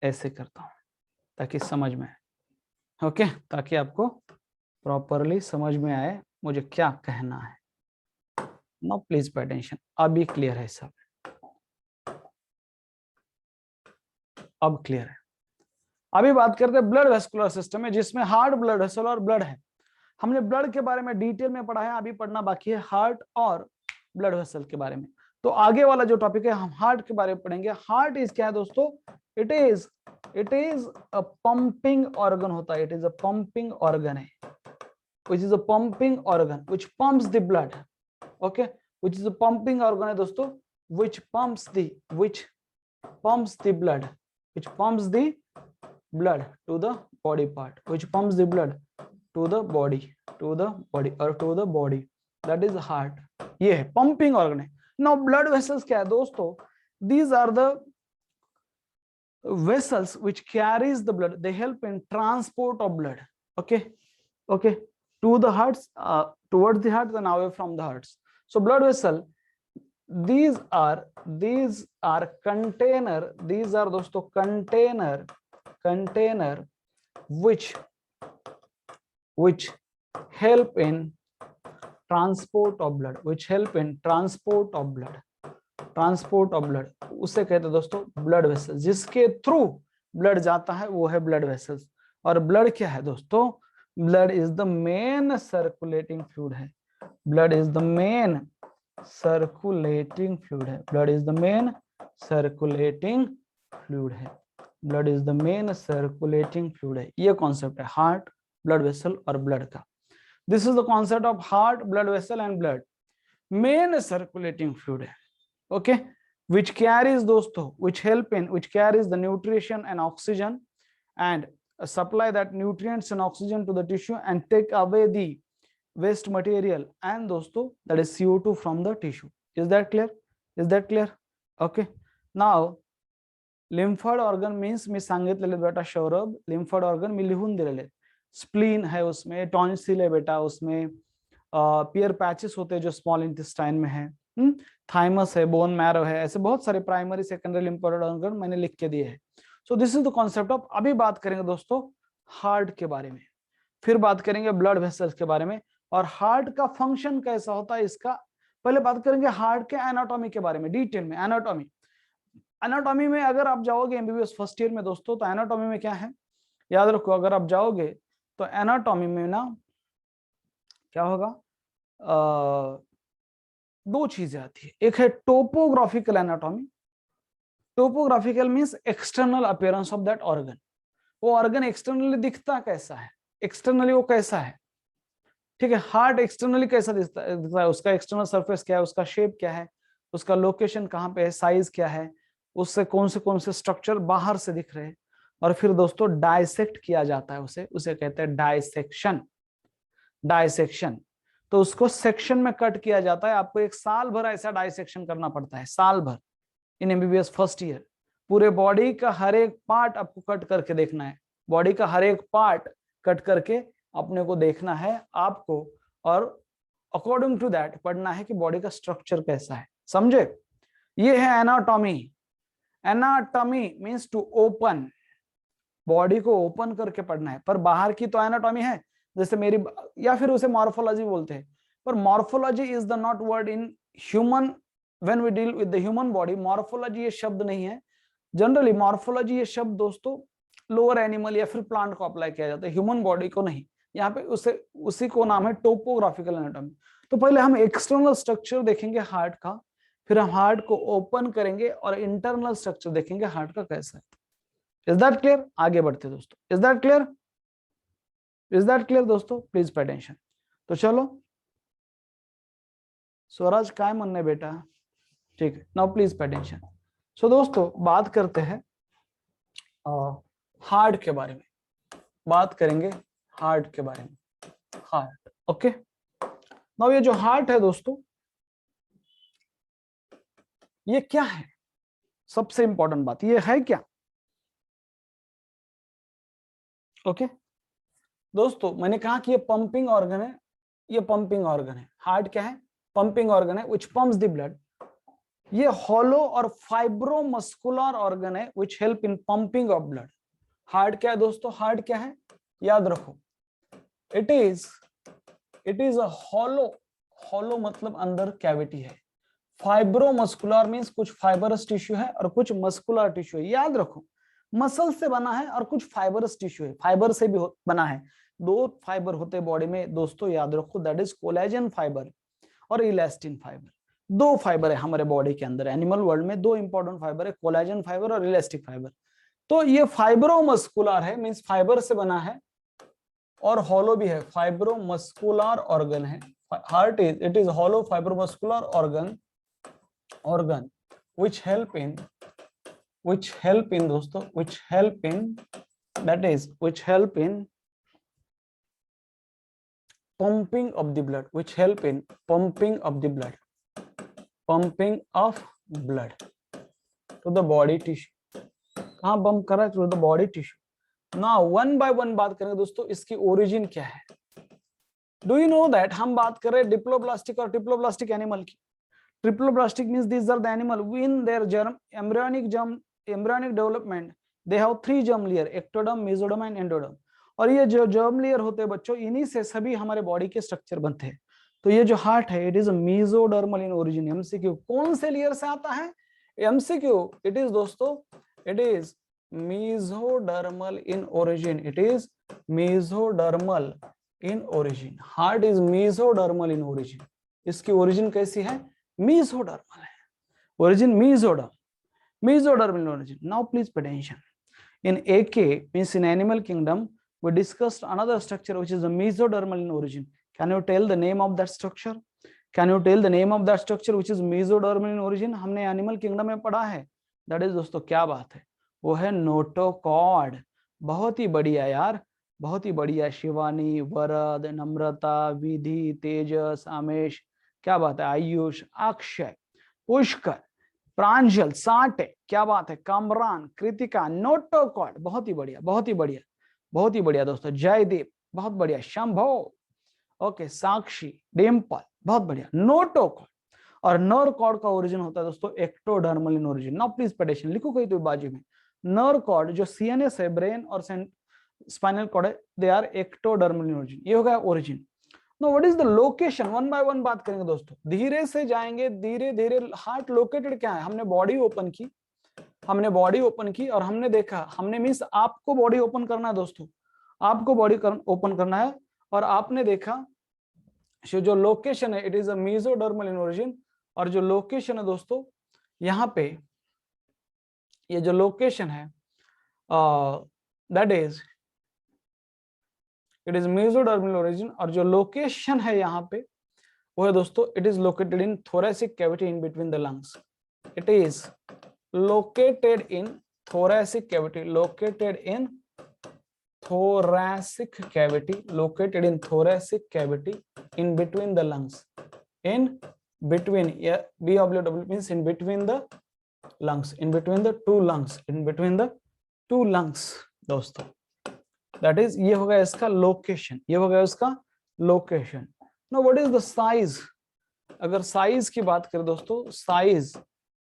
ऐसे करता हूं ताकि समझ में आए. ओके, ताकि आपको प्रॉपरली समझ में आए मुझे क्या कहना है. नाउ प्लीज पे अटेंशन, अभी क्लियर है सब, अब क्लियर है. अभी बात करते हैं ब्लड वेस्कुलर सिस्टम में, जिसमें हार्ट, ब्लड वेसल और ब्लड है. हमने ब्लड के बारे में डिटेल में पढ़ा है, अभी पढ़ना बाकी है हार्ट और ब्लड वेसल के बारे में. तो आगे वाला जो टॉपिक है हम हार्ट के बारे में पढ़ेंगे. हार्ट इज क्या है दोस्तों, it is a pumping organ होता है. It is a pumping organ है, which is a pumping organ which pumps the blood. Okay, which is a pumping organ है दोस्तों, which pumps the blood, which pumps the blood to the body part, which pumps the blood to the body or to the body, that is heart. ये है pumping organ है. Now blood vessels क्या है दोस्तों, these are the vessels which carries the blood, they help in transport of blood. Okay, to the hearts, towards the hearts and away from the hearts. So blood vessel, these are container, these are दोस्तों container which help in transport of blood, which help in transport of blood. उसे कहते हैं दोस्तों blood vessel, जिसके through blood जाता है वो है ब्लड वेसल्स. और ब्लड क्या है दोस्तों, blood is the main circulating fluid है. blood is the main circulating fluid है. blood is the main circulating fluid है. blood is the main circulating fluid है. ये कॉन्सेप्ट है हार्ट, ब्लड वेसल और ब्लड का. This is the concept of heart, blood vessel and blood. Main circulating fluid है, okay, which carries दोस्तों, which carries the nutrition and oxygen and supply that nutrients and oxygen to the tissue and take away the waste material and दोस्तों that is CO2 from the tissue. Is that clear? Okay. Now lymphoid organ means मी सांगितलेले बेटा Saurabh, lymphoid organ मी लिहून दिलेले. Spleen है उसमें, tonsil है बेटा उसमें, पियर पैचेस होते हैं जो स्मॉल इंटेस्टाइन में है, थाइमस है, बोन मैरो है, ऐसे बहुत सारे प्राइमरी सेकेंडरी लिम्फोइड ऑर्गन मैंने लिख के दिए हैं. सो this is the concept of. अभी बात करेंगे दोस्तों हार्ट के बारे में, फिर बात करेंगे ब्लड वेसल्स के बारे में और हार्ट का फंक्शन कैसा होता है इसका. पहले बात करेंगे हार्ट के एनाटॉमी के बारे में डिटेल में. एनाटॉमी में अगर आप जाओगे एमबीबीएस फर्स्ट ईयर में दोस्तों, तो एनाटॉमी में क्या है याद रखो, अगर आप जाओगे तो एनाटॉमी में ना क्या होगा, दो चीजें आती है. एक है topographical anatomy. Topographical means external appearance of that organ. वो ऑर्गन एक्सटर्नली दिखता कैसा है, एक्सटर्नली वो कैसा है, ठीक है. हार्ट एक्सटर्नली कैसा दिखता है, उसका एक्सटर्नल सरफेस क्या है, उसका शेप क्या है, उसका लोकेशन कहाँ पे है, साइज क्या है, उससे कौन से स्ट्रक्चर बाहर से दिख रहे हैं. और फिर दोस्तों डाइसेक्ट किया जाता है उसे कहते हैं डाइसेक्शन. तो उसको सेक्शन में कट किया जाता है. आपको 1 साल भर ऐसा डाइसेक्शन करना पड़ता है, साल भर इन एमबीबीएस फर्स्ट ईयर. पूरे बॉडी का हर एक पार्ट आपको कट करके देखना है, बॉडी का हर एक पार्ट कट करके अपने को देखना है आपको, और अकॉर्डिंग टू दैट पढ़ना है कि बॉडी का स्ट्रक्चर कैसा है. समझे, ये है anatomy. Anatomy means to open, body को ओपन करके पढ़ना है. पर बाहर की तो एनाटॉमी है, जैसे मेरी, या फिर उसे मॉर्फोलॉजी बोलते हैं. पर morphology is the not word in human when we deal with the human body. Morphology ये शब्द नहीं है. जनरली मॉर्फोलॉजी ये शब्द दोस्तों लोअर एनिमल या फिर प्लांट को अप्लाई किया जाता है, ह्यूमन बॉडी को नहीं. यहाँ पे उसी को नाम है टोपोग्राफिकल एनाटॉमी. तो पहले हम एक्सटर्नल स्ट्रक्चर देखेंगे हार्ट का, फिर हम हार्ट को ओपन करेंगे और इंटरनल स्ट्रक्चर देखेंगे हार्ट का कैसा है। Is that clear? आगे बढ़ते दोस्तों। Is that clear? Is that clear दोस्तों? Please pay attention. तो चलो स्वराज काय मन है बेटा? ठीक है, now please pay attention. So दोस्तों बात करते हैं हार्ट के बारे में, बात करेंगे हार्ट के बारे में। Heart, okay. नाउ ये जो हार्ट है दोस्तों, ये क्या है? सबसे इंपॉर्टेंट बात, ये है क्या? ओके दोस्तों, मैंने कहा कि ये पंपिंग ऑर्गन है, ये पंपिंग ऑर्गन है। हार्ट क्या है? पंपिंग ऑर्गन है विच पंप्स द ब्लड। ये हॉलो और फाइब्रोमस्कुलर ऑर्गन है which help in pumping of blood. Heart क्या है दोस्तों? हार्ट क्या है याद रखो, it is a hollow. Hollow मतलब अंदर कैविटी है। फाइब्रोमस्कुलर मींस कुछ फाइबरस टिश्यू है और कुछ मस्कुलर टिश्यू है। याद रखो, मसल से बना है और कुछ फाइबरस टिश्यू है, फाइबर से भी बना है। दो फाइबर होते हैं बॉडी में दोस्तों, याद रखो, दैट इज कोलेजन फाइबर और इलास्टिन फाइबर। दो फाइबर है हमारे बॉडी के अंदर। एनिमल वर्ल्ड में दो इंपॉर्टेंट फाइबर है, कोलेजन फाइबर और इलास्टिक फाइबर। तो ये फाइब्रोमस्कुलर है, मींस फाइबर से बना है, और हॉलो भी है, फाइब्रोमस्कुलर ऑर्गन है। Heart it is hollow fibromuscular organ which help in दोस्तों, which help in pumping of the blood, pumping of blood to the body tissue। कहाँ पंप कर रहा है? to the body tissue। now one by one बात करेंगे दोस्तों, इसकी origin क्या है। डू यू नो दैट हम बात कर रहे हैं डिप्लोब्लास्टिक और ट्रिप्लोब्लास्टिक एनिमल की। Triploblastic means these are the animal in their embryonic development they have 3 germ layer, ectoderm, mesoderm and endoderm। और ये जो germ layer होते हैं बच्चों, इन्हीं से सभी हमारे बॉडी के स्ट्रक्चर बनते हैं। तो ये जो हार्ट है, it is mesodermal in origin. MCQ, कौन से लेयर से आता है? एमसीक्यू, इट इज दोस्तों, it is mesodermal in origin. It is mesodermal in origin. Heart is mesodermal in origin. इसकी ओरिजिन कैसी है? मेसोडर्मल है। origin mesodermal origin। now please pay attention, in AK means in animal kingdom we discussed another structure which is the mesodermal in origin। can you tell the name of that structure? which is mesodermal in origin? हमने animal kingdom में पढ़ा है। That is दोस्तों क्या बात है, वो है नोटोकॉर्ड। बहुत ही बढ़िया यार, बहुत ही बढ़िया। शिवानी, वरद, नम्रता, विधि, तेजस, आमेश, क्या बात है, आयुष, अक्षय, पुष्कर, प्रांजल, साटे, क्या बात है, कामरान, कृतिका, नोटोकॉर्ड, बहुत ही बढ़िया, बहुत ही बढ़िया, बहुत ही बढ़िया दोस्तों। जयदीप, बहुत बढ़िया। शंभो, ओके। साक्षी, डिम्पल, बहुत बढ़िया। नोटोकॉर्ड और नर्व कॉर्ड का ओरिजिन होता है दोस्तों ectodermal in origin. Now please pay attention, लिखो कहीं तो बाजू में। नर्व कॉर्ड जो सीएनएस है, ब्रेन और स्पाइनल कॉर्ड है, they are ectodermal in origin. ये हो गया origin. Now what is the location? One by one बात करेंगे दोस्तों, धीरे से जाएंगे, धीरे धीरे। हार्ट लोकेटेड क्या है? हमने बॉडी ओपन की और हमने देखा, हमने मीन्स आपको बॉडी ओपन करना है दोस्तों, आपको बॉडी ओपन करना है, और आपने देखा जो लोकेशन है, it is a mesodermal in origin. और जो लोकेशन है दोस्तों यहाँ पे, ये जो लोकेशन है that is it is mesodermal origin. और जो लोकेशन है यहाँ पे वो है दोस्तों, it is located in thoracic cavity in between the lungs. It is located in thoracic cavity, located in thoracic cavity, located in thoracic cavity in between the lungs, in between, yeah, BW means in between the lungs, in between the two lungs, in between the two lungs दोस्तों। that is, ये हो गया इसका location, ये हो गया इसका location. now what is the size? अगर साइज की बात करें दोस्तों, साइज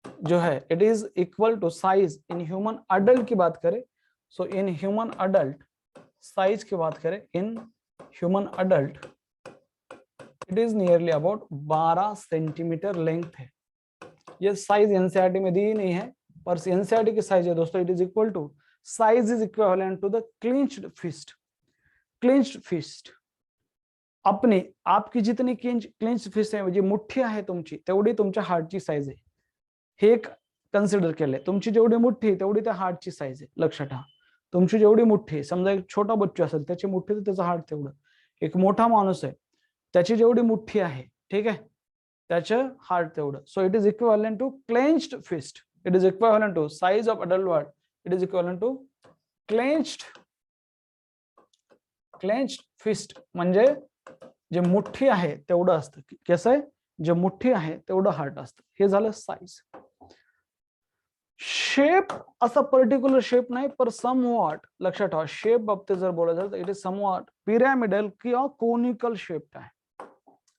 जो है it is equal to size in human adult की बात करें, so in human adult size की बात करें, in human adult it is nearly about 12 centimetre length है। ये साइज एनसीईआरटी में दी नहीं है, पर एनसीईआरटी की साइज है दोस्तों, it is equal to, size is equivalent to the clenched fist. Clenched fist अपनी, आपकी जितनी क्लिंच्ड फिस्ट आहे, म्हणजे मुठ्ठी आहे तुमची, तेवढी तुमच्या हार्टची साइज आहे। हे एक कन्सिडर केलंय. तुमची जेवढी मुठ्ठी आहे तेवढी त्या हार्टची साईज आहे, लक्षात ठेवा. तुमची जेवढी मुठ्ठी आहे, समजा एक छोटा बच्चू असेल त्याची मुठ्ठी तर त्याचं हार्ट तेवढं. एक मोठा माणूस आहे त्याची जेवढी मुठ्ठी आहे, ठीक आहे, त्याचं हार्ट तेवढं. So it is equivalent to clenched fist. It is equivalent to size of adult heart. It is equivalent to clenched fist. म्हणजे जे मुठ्ठी आहे तेवढं असतं. कसं आहे, जे मुठ्ठी आहे तेवढं हार्ट असतं. हे झालं साईज. शेप असा पर्टिक्युलर शेप नाही, पर समवॉट, लक्षात ठेवा. शेप बाबतीत जर बोलायचं झालं तर इट इज समवॉट पिरॅमिडल किंवा कोनिकल शेप आहे.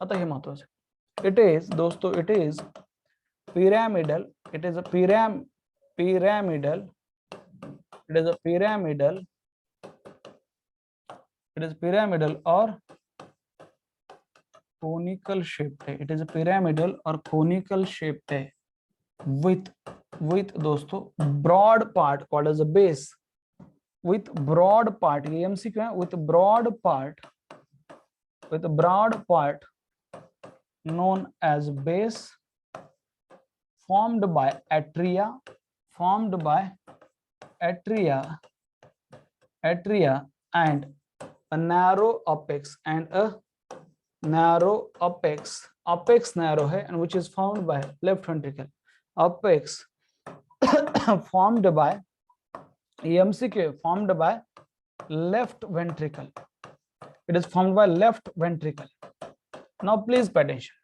आता हे महत्वाचं आहे. इट इज दोस्तों, it is pyramidal. It is a pyramidal. It is a pyramidal. It is pyramidal or conical shaped. It is a pyramidal or conical shaped with दोस्तों broad part called as a base. With broad part, ये MCQ है. With broad part known as base, formed by atria and a narrow apex apex narrow है, and which is formed by left ventricle. Apex formed by MCQ, formed by left ventricle. It is formed by left ventricle. Now please pay attention.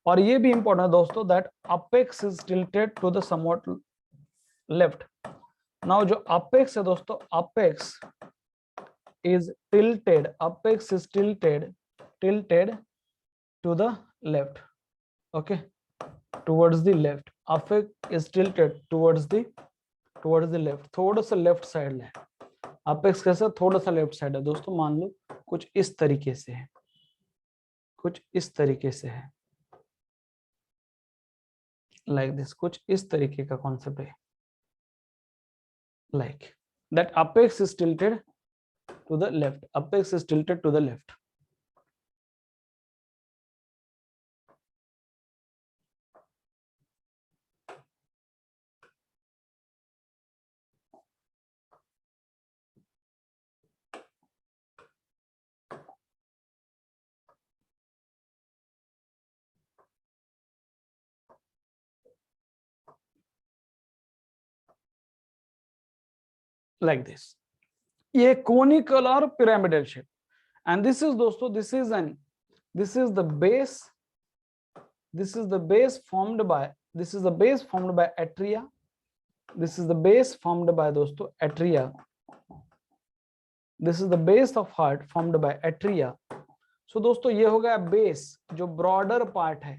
और ये भी important है दोस्तों, that apex is tilted to the somewhat left. Now जो apex है दोस्तों, apex is tilted to the left. Okay, towards the left. Apex is tilted towards the left. थोड़ा सा लेफ्ट साइड है अपेक्स. कैसा, थोड़ा सा लेफ्ट साइड है दोस्तों. मान लो कुछ इस तरीके से है, कुछ इस तरीके से है, like this. कुछ इस तरीके का कॉन्सेप्ट है, like that apex is tilted to the left. Apex is tilted to the left. Like this. ये conical or pyramidal shape. And this is दोस्तों, this is the base. This is the base formed by atria. This is the base formed by दोस्तों atria. This is the base of heart formed by atria. So दोस्तों ये हो गया base, जो broader part है,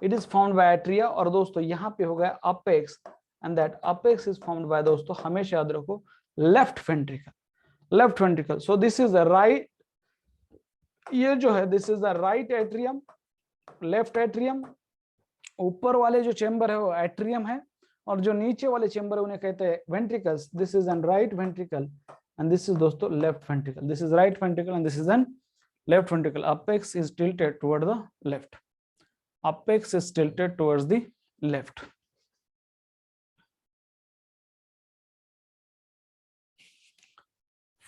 it is formed by atria. और दोस्तों यहाँ पे हो गया apex, and that apex is formed by दोस्तों, हमेशा याद रखो, left ventricle. So this is the right, ये जो है this is the right atrium, left atrium. ऊपर वाले जो चेंबर है वो एट्रियम है, और जो नीचे वाले चेंबर है उन्हें कहते हैं ventricles. This is an right ventricle and this is दोस्तों left ventricle. This is right ventricle and this is an left ventricle. Apex is tilted toward the left. Apex is tilted towards the left.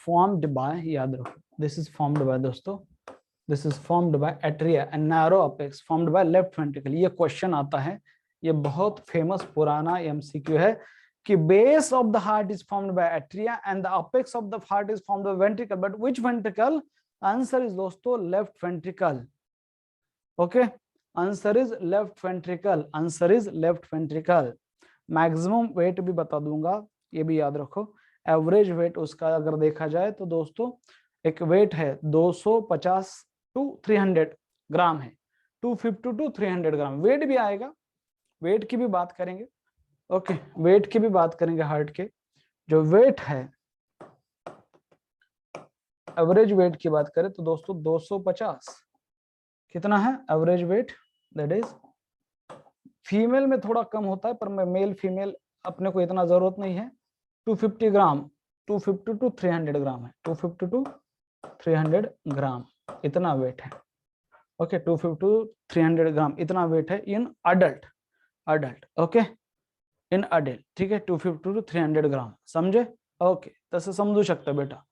formed by, याद रखो, this is formed by दोस्तों, this is formed by atria and narrow apex formed by left ventricle. ये question आता है, ये बहुत famous पुराना MCQ है कि base of the heart is formed by atria and the apex of the heart is formed by ventricle, but which ventricle? Answer is दोस्तों left ventricle. Okay, answer is left ventricle. Answer is left ventricle. Maximum weight भी बता दूंगा, ये भी याद रखो. Average weight उसका अगर देखा जाए तो दोस्तों एक वेट है 250 टू 300 ग्राम है. 250 टू 300 ग्राम वेट भी आएगा, वेट की भी बात करेंगे. ओके, वेट की भी बात करेंगे. हार्ट के जो वेट है, एवरेज वेट की बात करें तो दोस्तों 250 कितना है average weight. That is, female में थोड़ा कम होता है पर मेल फीमेल अपने को इतना जरूरत नहीं है. 250 ग्राम, 250 टू 300 ग्राम है. 250 टू 300 ग्राम इतना वेट है. ओके, 250 टू 300 ग्राम इतना वेट है in adult. Adult. Okay, in adult. ठीक आहे, 250 to 300 ग्राम. समजे? ओके, तसं समजू शकता बेटा.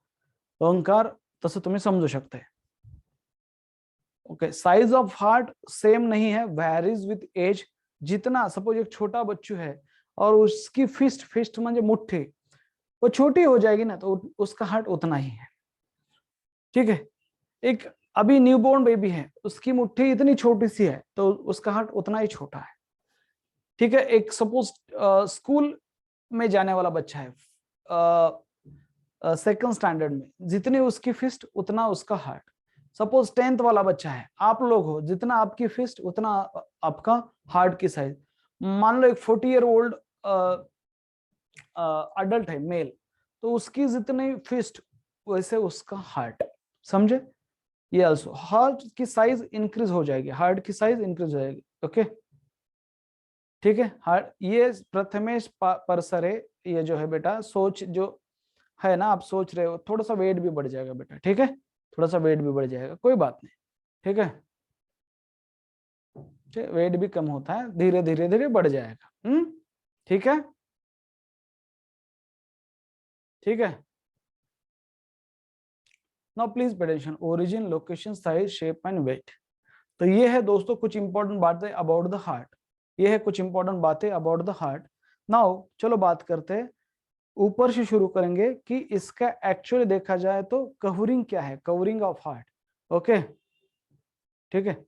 ओंकार तसं तुम्ही समजू शकता. Okay, size of heart same नहीं है, वैरीज विथ एज. जितना सपोज एक छोटा बच्चू है और उसकी फिस्ट म्हणजे मुट्ठी वो छोटी हो जाएगी ना, तो उसका हार्ट उतना ही है. ठीक है, एक अभी न्यूबॉर्न बेबी है, उसकी मुट्ठी इतनी छोटी सी है तो उसका हार्ट उतना ही छोटा है. ठीक है, एक सपोज स्कूल में जाने वाला बच्चा है, सेकंड स्टैंडर्ड में, जितनी उसकी फिस्ट उतना उसका हार्ट. सपोज 10th वाला बच्चा है, आप लोग हो, जितना आपकी फिस्ट उतना आपका हार्ट की साइज. मान लो एक 40-year-old अडल्ट है, मेल, तो उसकी जितनी फिस्ट वैसे उसका हार्ट. समझे? ये ऑल्सो हार्ट की साइज इंक्रीज हो जाएगी, हार्ट की साइज इंक्रीज हो जाएगी. ओके, ठीक है. हार्ट, ये प्रथमेश परसरे, ये जो है बेटा सोच जो है ना, आप सोच रहे हो, थोड़ा सा वेट भी बढ़ जाएगा बेटा. ठीक है, थोड़ा सा वेट भी बढ़ जाएगा, कोई बात नहीं. ठीक है, वेट भी कम होता है, धीरे धीरे धीरे बढ़ जाएगा. ठीक है, ठीक है. Now please pay attention, origin, location, size, shape and weight. तो ये है दोस्तों कुछ इंपॉर्टेंट बातें अबाउट द हार्ट. ये है कुछ इंपॉर्टेंट बातें अबाउट द हार्ट. नाउ चलो बात करते हैं, ऊपर से शुरू करेंगे कि इसका एक्चुअली देखा जाए तो कवरिंग क्या है, कवरिंग ऑफ हार्ट. ओके, ठीक है,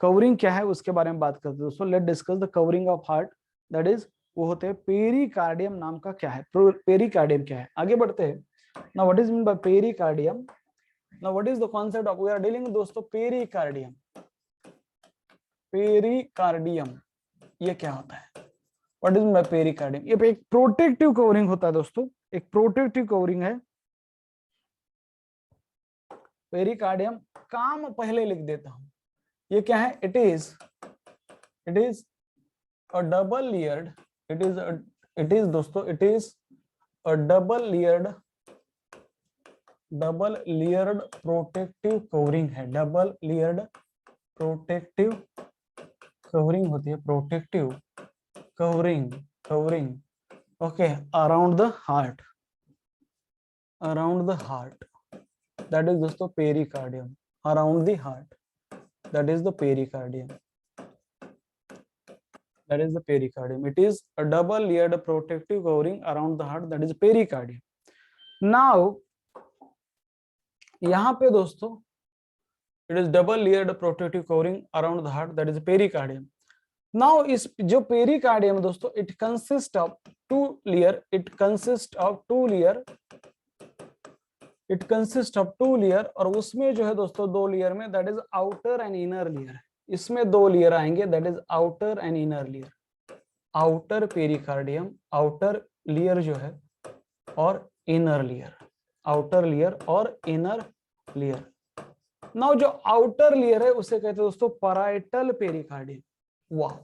कवरिंग क्या है उसके बारे में बात करते हैं दोस्तों. Let discuss the covering of heart. That is, वो होते हैं पेरिकार्डियम. नाम का क्या है, पेरिकार्डियम क्या है, आगे बढ़ते हैं. Now what is mean by pericardium. Now what is the concept of, we are dealing दोस्तों पेरिकार्डियम. पेरिकार्डियम ये क्या होता है, what is mean by pericardium. ये एक प्रोटेक्टिव कवरिंग होता है दोस्तों, एक प्रोटेक्टिव कवरिंग है पेरिकार्डियम. काम पहले लिख देता हूं, ये क्या है, it is a double layered, it is दोस्तों, it is a double layered protective covering है. डबल लेयर्ड प्रोटेक्टिव कवरिंग होती है, protective covering. Okay, around the heart, that is दोस्तों pericardium. Around the heart, that is the pericardium. That is the pericardium. It is a double layered protective covering around the heart, that is pericardium. Now यहाँ पे दोस्तों it is double layered protective covering around the heart, that is pericardium. Now इस जो pericardium दोस्तों, it consists of two layer, it consists of two layer, और उसमें जो है दोस्तों दो लेयर में, that is outer and inner layer. इसमें दो लेयर आएंगे, that is outer and inner layer. Outer pericardium, outer layer जो है, और इनर लेयर, आउटर लेयर और इनर लेयर. नाउ जो आउटर लेयर है उसे कहते हैं दोस्तों पैराइटल पेरिकार्डियम. वाह,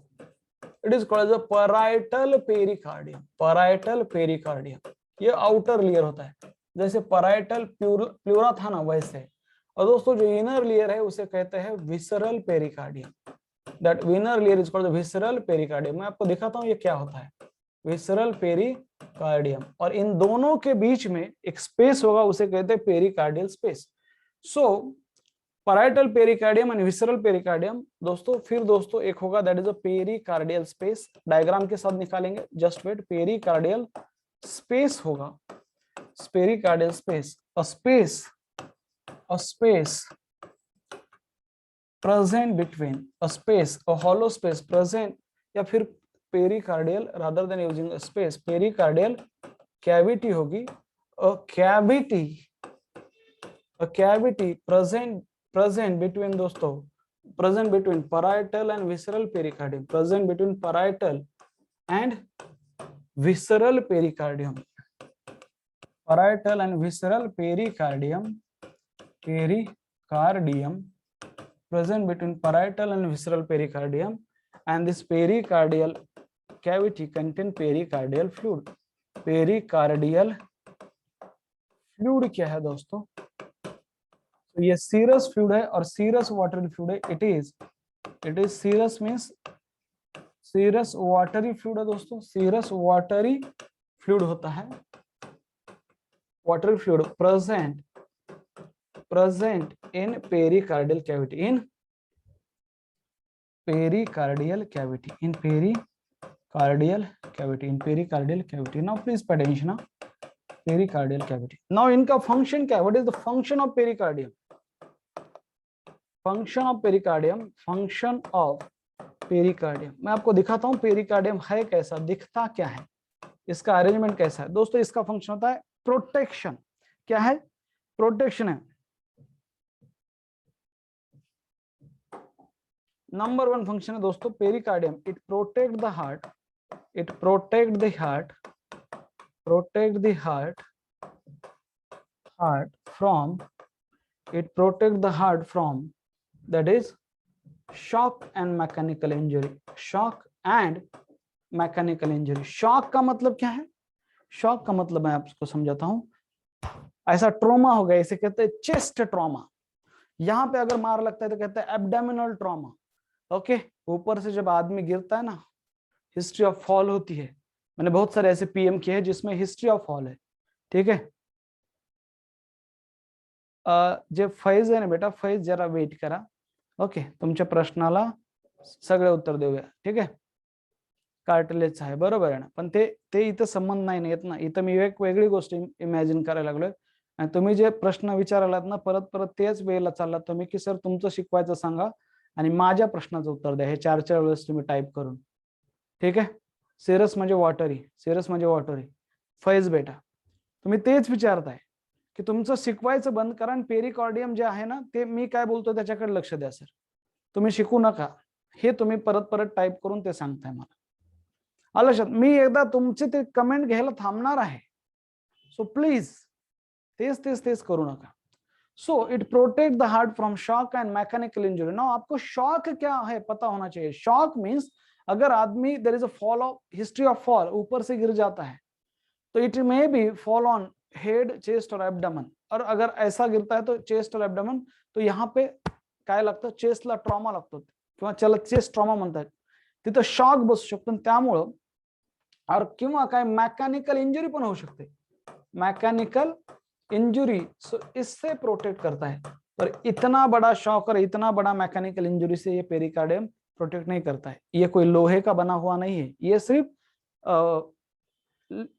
it is called as parietal pericardium. Parietal pericardium ये आउटर लेयर होता है, जैसे पैराइटल प्लूरा था ना वैसे. और दोस्तों जो इनर लेयर है उसे कहते हैं visceral pericardium. That inner layer is called the visceral pericardium. मैं आपको दिखाता हूं ये क्या होता है, विसरल पेरिकार्डियम. और इन दोनों के बीच में एक स्पेस होगा, उसे कहते हैं pericardial space. So parietal pericardium and visceral pericardium दोस्तों. फिर दोस्तों एक होगा that is a pericardial space. Diagram के साथ निकालेंगे, जस्ट वेट. पेरिकार्डियल स्पेस होगा, pericardial space, a space present between, a space, a hollow space present, या फिर pericardial rather than using a space, pericardial cavity होगी. a cavity present between दोस्तों, present between parietal and visceral pericardium, present between parietal and visceral pericardium, parietal and visceral pericardium present between parietal and visceral pericardium, and this pericardial cavity contain pericardial fluid. pericardial fluid क्या है दोस्तों, तो ये serous fluid है और serous watery fluid है. it is serous means serous watery fluid है दोस्तों, सीरस वाटरी फ्लूइड होता है, watery fluid present in pericardial cavity, in pericardial cavity, in pericardial cavity, in pericardial cavity. Now please pay attention now. Pericardial cavity. Now इनका function क्या है? What is the function of pericardium? Function of pericardium, function of pericardium. मैं आपको दिखाता हूँ pericardium है कैसा, दिखता क्या है, इसका अरेंजमेंट कैसा है दोस्तों। इसका फंक्शन होता है प्रोटेक्शन। क्या है? प्रोटेक्शन है। नंबर वन फंक्शन है दोस्तों pericardium, it protect the heart, it protect the heart, protect the heart from, it protect the heart from, that is shock and mechanical injury, shock and mechanical injury। shock का मतलब क्या है? shock का मतलब मैं आपको समझाता हूं, ऐसा ट्रॉमा हो गया, इसे कहते हैं चेस्ट ट्रॉमा। यहां पे अगर मार लगता है तो कहते हैं एब्डोमिनल ट्रॉमा। ओके, ऊपर से जब आदमी गिरता है ना, हिस्ट्री ऑफ फॉल होती है। मैंने बहुत सारे ऐसे पीएम किए हैं जिसमें हिस्ट्री ऑफ फॉल है। ठीक है, जे फैज आहे ना बेटा, फैज जरा वेट करा। ओके, तुमच्या प्रश्नाला सगळे उत्तर देऊया। ठीक आहे, कार्टिलेज आहे, बरोबर आहे ना, पण ते इथं संबंध नाही येत ना, इथं मी एक वेगळी गोष्ट इमॅजिन करायला लागलोय आणि तुम्ही जे प्रश्न विचारायलात ना, परत परत तेच वेळेला चाललात तुम्ही की सर तुमचं शिकवायचं सांगा आणि माझ्या प्रश्नाचं उत्तर द्या, हे 4 वेळेस तुम्ही टाईप करून। ठीक आहे, सिरस म्हणजे वॉटरी, सिरस म्हणजे वॉटरी, फैज बेटा तुम्ही तेच विचारताय की तुमचं शिकवायचं बंद करा, पेरिकॉर्डियम जे आहे ना ते मी काय बोलतो त्याच्याकडे लक्ष द्या सर, तुम्ही शिकू नका, हे तुम्ही परत परत टाईप करून ते सांगताय मला। आलं लक्षात? मी एकदा तुमचे ते कमेंट घ्यायला थांबणार आहे, सो प्लीज तेच तेच तेच करू नका। So it protect the heart from shock and mechanical injury. Now आपको शॉक क्या है पता होना चाहिए। शॉक मीन्स अगर आदमी there is a fall of, history of fall, ऊपर से गिर जाता है तो it may be fall on head, chest और एब्डोमेन, और अगर ऐसा गिरता है तो चेस्ट और एब्डोमेन, तो यहाँ पे काय लागतं, चेस्टला ट्रॉमा लागतो किंवा त्याला चेस्ट ट्रॉमा म्हणतात, तिथं शॉक बसू शकतो, त्यामुळं और किंवा काय मैकेनिकल इंजुरी पण होऊ शकते, मैकेनिकल इंजुरी, सो इससे प्रोटेक्ट करता है। पर इतना बड़ा शॉक और इतना बड़ा मैकेनिकल इंजुरी से ये पेरिकार्डियम प्रोटेक्ट नहीं करता है। ये कोई लोहे का बना हुआ नहीं है, ये सिर्फ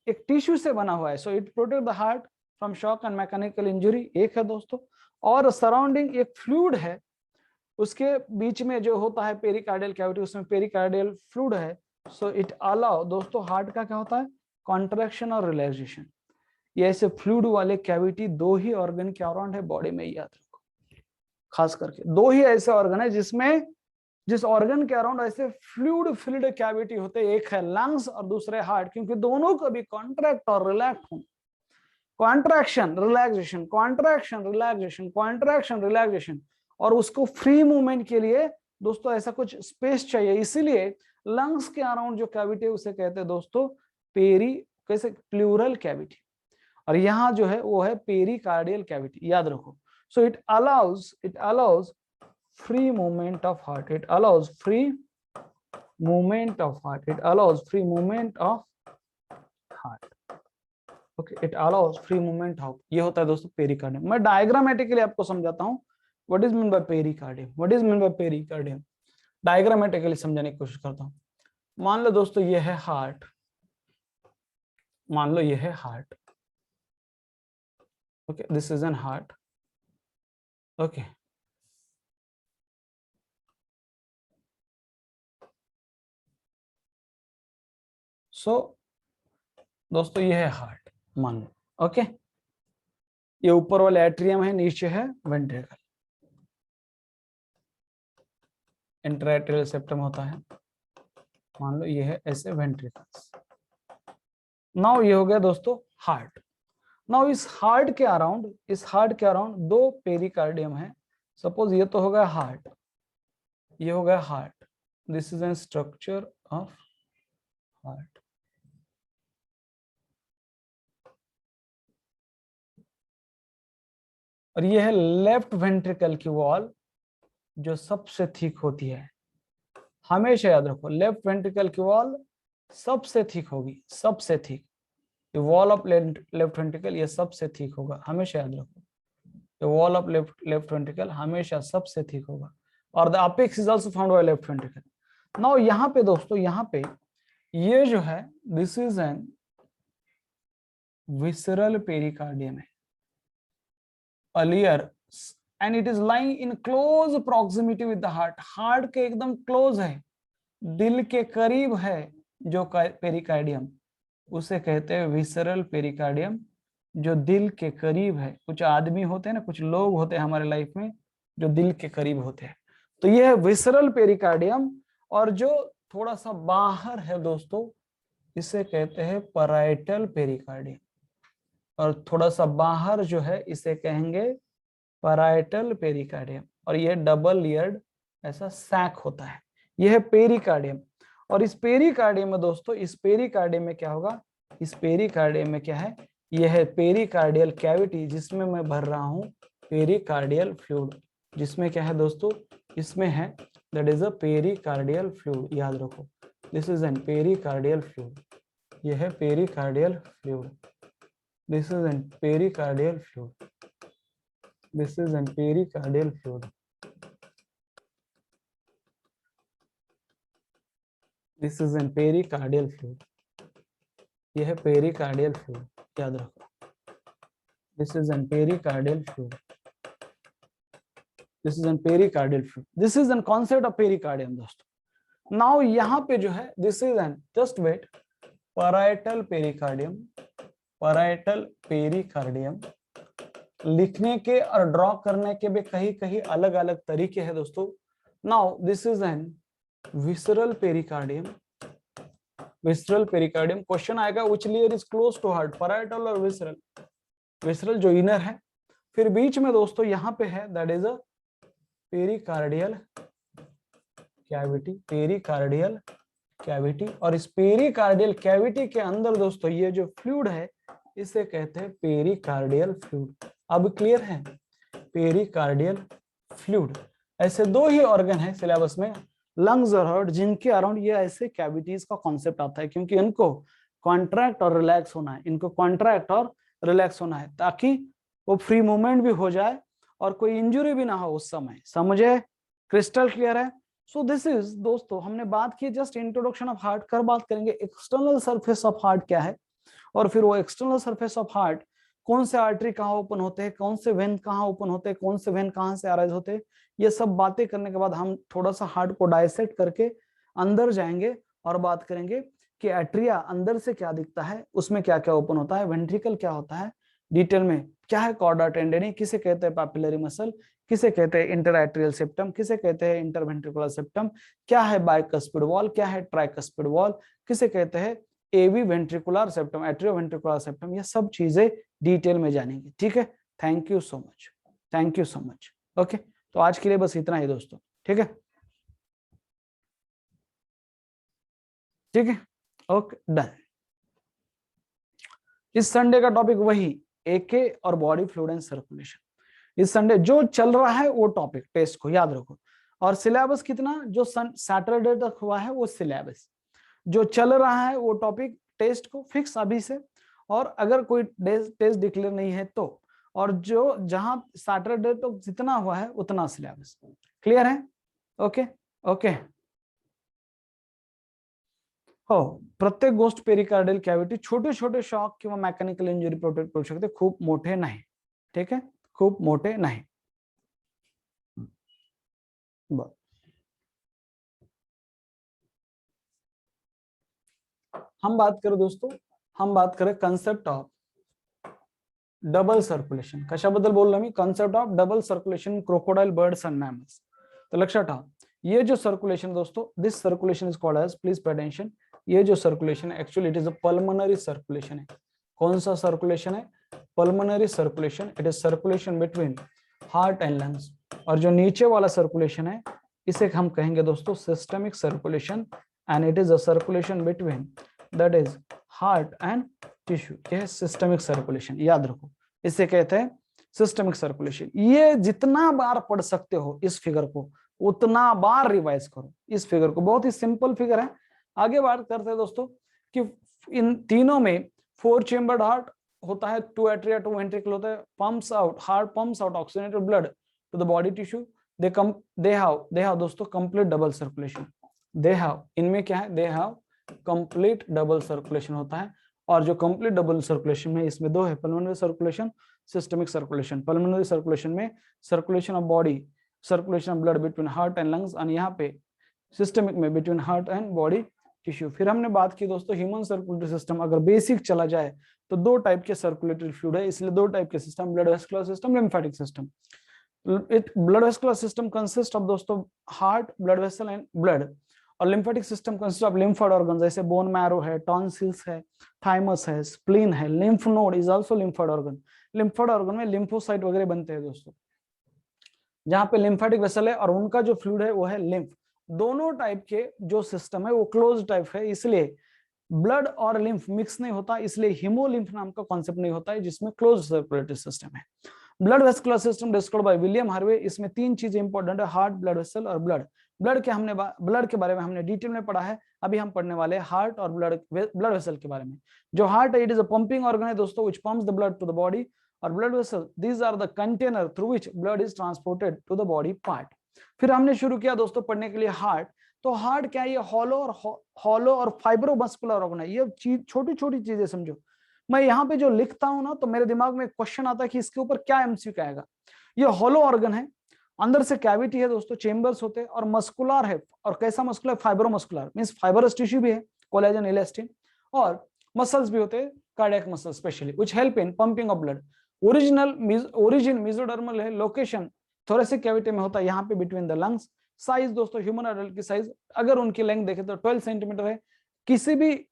एक टिश्यू से बना हुआ है। सो it protect the heart from shock and mechanical injury, एक है दोस्तों। और सराउंडिंग एक फ्लूइड है, उसके बीच में जो होता है पेरिकार्डियल कैविटी, उसमें पेरिकार्डियल फ्लूइड है। सो इट अलाउ दोस्तों, हार्ट का क्या होता है, कॉन्ट्रैक्शन और रिलैक्सेशन। ये ऐसे फ्लूइड वाले कैविटी 2 ही ऑर्गन के अराउंड है बॉडी में, याद रखो, खास करके 2 ही ऐसे ऑर्गन है जिसमें, जिस ऑर्गन के अराउंड ऐसे फ्लूइड फिल्ड कैविटी होते हैं, एक है लंग्स और दूसरे हार्ट, क्योंकि दोनों को भी कॉन्ट्रैक्ट और रिलैक्स होना, contraction relaxation, contraction relaxation, contraction relaxation, और उसको फ्री मूवमेंट के लिए दोस्तों ऐसा कुछ स्पेस चाहिए। इसीलिए लंग्स के अराउंड जो कैविटी है उसे कहते हैं दोस्तों पेरी, कैसे, प्लूरल कैविटी, और यहाँ जो है वो है पेरिकार्डियल कैविटी, याद रखो। So it allows free movement of heart, it allows free movement of heart, it allows free movement of heart, okay, it allows free movement of, ये होता है दोस्तों पेरिकार्डियम। मैं डायग्रामेटिकली आपको समझाता हूँ what is mean by pericardium, what is mean by pericardium, diagrammatically समझाने की कोशिश करता हूँ। मान लो दोस्तों ये है हार्ट, मान लो ये है heart, okay, this is an heart, okay, so दोस्तों ये है हार्ट, मान लो, ओके, ये ऊपर वाले एट्रियम है, नीचे है वेंट्रिकल, इंट्राएट्रियल सेप्टम होता है, मान लो ये है ऐसे वेंट्रिकल्स। नाउ ये हो गया दोस्तों हार्ट। नाउ इस हार्ट के अराउंड, इस हार्ट के अराउंड 2 पेरिकार्डियम है। सपोज ये तो हो गया हार्ट, ये हो गया heart, this is N structure of heart. और ये है लेफ्ट वेंट्रिकल की वॉल जो सबसे थिक होती है, हमेशा याद रखो लेफ्ट वेंट्रिकल की वॉल सबसे थिक होगी, सबसे thick. Wall of left ventricle ये सबसे थिक होगा, हमेशा याद रखो। वॉल ऑफ लेफ्ट वेंट्रिकल हमेशा सबसे थिक होगा। और the apex is also found by left ventricle. Now यहाँ पे दोस्तों, यहाँ पे ये जो है this is an visceral pericardium है, earlier, and it is lying in close proximity with the heart. Heart के एकदम क्लोज है, दिल के करीब है जो पेरिकार्डियम, उसे कहते हैं विसरल पेरिकार्डियम, जो दिल के करीब है। कुछ आदमी होते हैं ना, कुछ लोग होते हैं हमारे लाइफ में जो दिल के करीब होते हैं, तो यह है विसरल पेरिकार्डियम। और जो थोड़ा सा बाहर है दोस्तों, इसे कहते हैं पैराइटल पेरिकार्डियम। और थोड़ा सा बाहर जो है इसे कहेंगे पैराइटल पेरिकार्डियम। और यह डबल लेयर्ड ऐसा सैक होता है, यह है पेरिकार्डियम। और इस पेरिकार्डियम में दोस्तों, इस पेरिकार्डियम में क्या होगा, इस पेरिकार्डियम में क्या है, यह है पेरिकार्डियल कैविटी, जिसमें मैं भर रहा हूं पेरिकार्डियल फ्लूइड। जिसमें क्या है दोस्तों, इसमें है that is a pericardial fluid, याद रखो this is an pericardial fluid. यह है pericardial fluid, this is an pericardial fluid, this is an pericardial fluid, this is an pericardial fluid. यह है पेरिकार्डियल फ्लूइड, याद रखो this is an pericardial fluid, this is an pericardial fluid, this is an concept of pericardium दोस्तों। Now यहाँ पे जो है this is an, just wait, parietal pericardium, parietal pericardium. लिखने के और ड्रॉ करने के भी कहीं कहीं अलग अलग तरीके हैं दोस्तों। Now this is an visceral pericardium, visceral pericardium. Question आएगा which layer is close to heart, parietal और विसरल। विसरल जो इनर है, फिर बीच में दोस्तों यहाँ पे है that is a pericardial cavity, pericardial cavity. और इस पेरिकार्डियल कैविटी के अंदर दोस्तों ये जो फ्लूइड है इसे कहते हैं पेरिकार्डियल फ्लूइड। अब क्लियर है, पेरिकार्डियल फ्लूइड। ऐसे दो ही ऑर्गन है सिलेबस में, लंग्स और हार्ट, जिनके अराउंड ये ऐसे कैविटीज का कॉन्सेप्ट आता है, क्योंकि इनको कॉन्ट्रैक्ट और रिलैक्स होना है, इनको कॉन्ट्रैक्ट और रिलैक्स होना है, ताकि वो फ्री मूवमेंट भी हो जाए और कोई इंजुरी भी ना हो उस समय। समझे, क्रिस्टल क्लियर है। सो दिस इज दोस्तों, हमने बात की जस्ट इंट्रोडक्शन ऑफ हार्ट। कर बात करेंगे एक्सटर्नल सरफेस ऑफ हार्ट क्या है, और फिर वो एक्सटर्नल सरफेस ऑफ हार्ट, कौन से आर्टरी कहाँ ओपन होते हैं, कौन से वेन कहाँ ओपन होते हैं, कौन से वेन कहाँ से अराइज होते हैं। ये सब बातें करने के बाद हम थोड़ा सा हार्ट को डायसेक्ट करके अंदर जाएंगे और बात करेंगे कि एट्रिया अंदर से क्या दिखता है, उसमें क्या क्या ओपन होता है, वेंट्रिकल क्या होता है, डिटेल में क्या है कॉर्डा टेंडेनी, किसे कहते हैं पैपिलरी मसल, किसे कहते हैं इंटरएट्रियल सेप्टम, किसे कहते हैं इंटरवेंट्रिकुलर सेप्टम, क्या है बाइकस्पिड वॉल, क्या है ट्राइकस्पिड वॉल, किसे कहते हैं AV ventricular septum, atrioventricular septum. ये सब चीजें डिटेल में जानेंगे, ठीक है। Thank you so much, thank you so much. Okay, तो आज के लिए बस इतना ही दोस्तों, ठीक है, ठीक है, ओके डन। इस संडे का टॉपिक वही एके और बॉडी फ्लूइड एंड सर्कुलेशन। इस संडे जो चल रहा है वो टॉपिक टेस्ट को याद रखो। और सिलेबस कितना, जो सैटरडे तक हुआ है वो सिलेबस, जो चल रहा है वो टॉपिक टेस्ट को फिक्स अभी से। और अगर कोई टेस्ट डिक्लेयर नहीं है तो, और जो जहां सैटरडे तक तो जितना हुआ है उतना सिलेबस क्लियर है। ओके ओके हो, प्रत्येक गोष्ट पेरिकार्डियल कैविटी, छोटे छोटे शॉक किंवा मेकॅनिकल इंजुरी प्रोटेक्ट करू शकते, खूप मोठे नाही, ठीक है, खूप मोठे नाही। बर, हम बात करें दोस्तों, हम बात करें कंसेप्ट ऑफ डबल सर्क्युलेशन। कशाबद्दल बोललो मी, concept of double circulation crocodile birds and mammals. तो लक्षात ठेवा, ये जो सर्कुलेशन दोस्तों, this circulation is called as, please pay attention, ये जो सर्कुलेशन है actually it is a pulmonary circulation है। कौन सा सर्कुलेशन है, pulmonary circulation. It is circulation between heart and lungs. और जो नीचे वाला सर्कुलेशन है इसे हम कहेंगे दोस्तों systemic circulation, and it is a circulation between that is heart and tissue. यह सिस्टमिक सर्कुलेशन, याद रखो इसे कहते हैं सिस्टमिक सर्कुलेशन। ये जितना बार पढ़ सकते हो इस फिगर को उतना बार रिवाइज करो इस फिगर को। बहुत ही सिंपल फिगर है। आगे बात करते हैं दोस्तों कि इन तीनों में 4 चेम्बर्ड हार्ट होता है, 2 एट्रिया 2 वेंट्रिकल होता है, pumps out, heart pumps out oxygenated blood to the body tissue. They have दोस्तों complete double circulation. They have, इनमें क्या है, they have complete double circulation होता है। और जो कंप्लीट डबल सर्कुलेशन में इसमें दो है, pulmonary circulation, systemic circulation. Pulmonary circulation में circulation of body, circulation of blood between heart and lungs, और यहाँ पे सिस्टमिक में between heart and body tissue. फिर हमने बात की दोस्तों ह्यूमन सर्कुलेटरी सिस्टम, अगर बेसिक चला जाए तो दो टाइप के सर्कुलेटरी फ्लूइड है, इसलिए दो टाइप के system, blood vascular system, lymphatic system. It blood vascular system consist of दोस्तों heart, blood vessel and blood, और lymphatic system consist of lymphoid organ, जैसे बोन मैरो है, टॉन्सिल्स है, थाइमस है, स्प्लीन है। Lymph node is also lymphoid organ. Lymphoid organ में lymphocyte वगैरह बनते हैं दोस्तों, जहां पे लिम्फेटिक वेसल है और उनका जो फ्लूइड है वो है लिम्फ। दोनों टाइप के जो सिस्टम है वो क्लोज टाइप है, इसलिए ब्लड और लिम्फ मिक्स नहीं होता, इसलिए हीमोलिम्फ नाम का कॉन्सेप्ट नहीं होता है, जिसमें क्लोज सर्कुलेटरी सिस्टम है। Blood vascular system discovered by William Harvey. इसमें तीन चीजें इंपॉर्टेंट है, हार्ट, ब्लड वेसल और ब्लड। ब्लड के बारे में हमने डिटेल में पढ़ा है, अभी हम पढ़ने वाले हार्ट और ब्लड वेसल के बारे में। जो हार्ट है, it is a pumping organ है दोस्तों, which pumps the blood to the body, और blood vessel, these are the container through which blood is transported to the body part. फिर हमने शुरू किया दोस्तों पढ़ने के लिए हार्ट। तो हार्ट क्या है, ये हॉलो और फाइब्रोमस्कुलर ऑर्गन है। ये छोटी छोटी चीजें समझो। मैं यहाँ पे जो लिखता हूं ना, तो मेरे दिमाग में क्वेश्चन आता है कि इसके ऊपर क्या एमसीक्यू आएगा। ये हॉलो ऑर्गन है, अंदर से कैविटी है दोस्तों, चेम्बर्स होते हैं, और मस्कुलर है। और कैसा muscular, fibromuscular means fibrous tissue भी है, कोलेजन, इलास्टिन, और मसल्स भी होते हैं, cardiac muscle specially, which help in pumping of blood. Origin mesodermal है, लोकेशन थोरेसिक कैविटी में होता है, यहाँ पे बिटवीन द लंग्स। साइज दोस्तों, ह्यूमन अडल्ट की साइज अगर उनकी लेंथ देखें तो 12 सेंटीमीटर है। किसी भी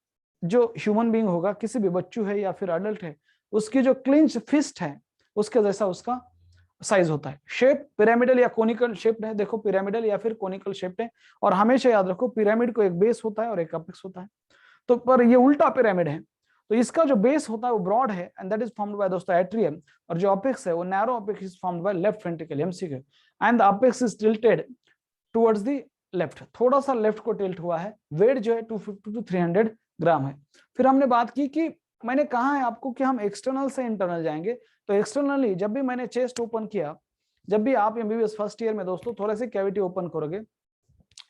जो ह्यूमन बीइंग होगा, किसी भी बच्चू है या फिर अडल्ट है, उसकी जो क्लिंच फिस्ट है उसके जैसा उसका साइज होता है। शेप पिरामिडल या कोनिकल शेप है, देखो पिरामिडल या फिर कोनिकल शेप है। और हमेशा याद रखो पिरामिड को एक बेस होता है और एक अपेक्स होता है, तो पर ये उल्टा पिरामिड है। तो इसका जो बेस होता है वो ब्रॉड है, and that is formed by दोस्तों एट्रियम, और जो अपेक्स है वो narrow apex is formed by left ventricle, MCQ, and the apex is tilted towards the left, थोड़ा सा लेफ्ट को टिल्ट हुआ है। वेट जो है 250 टू 300 ग्राम है। फिर हमने बात की कि मैंने कहा है आपको कि हम एक्सटर्नल से इंटरनल जाएंगे, तो एक्सटर्नली जब भी मैंने चेस्ट ओपन किया, जब भी आप एमबीबीएस फर्स्ट ईयर में दोस्तों थोड़े से कैविटी ओपन करोगे,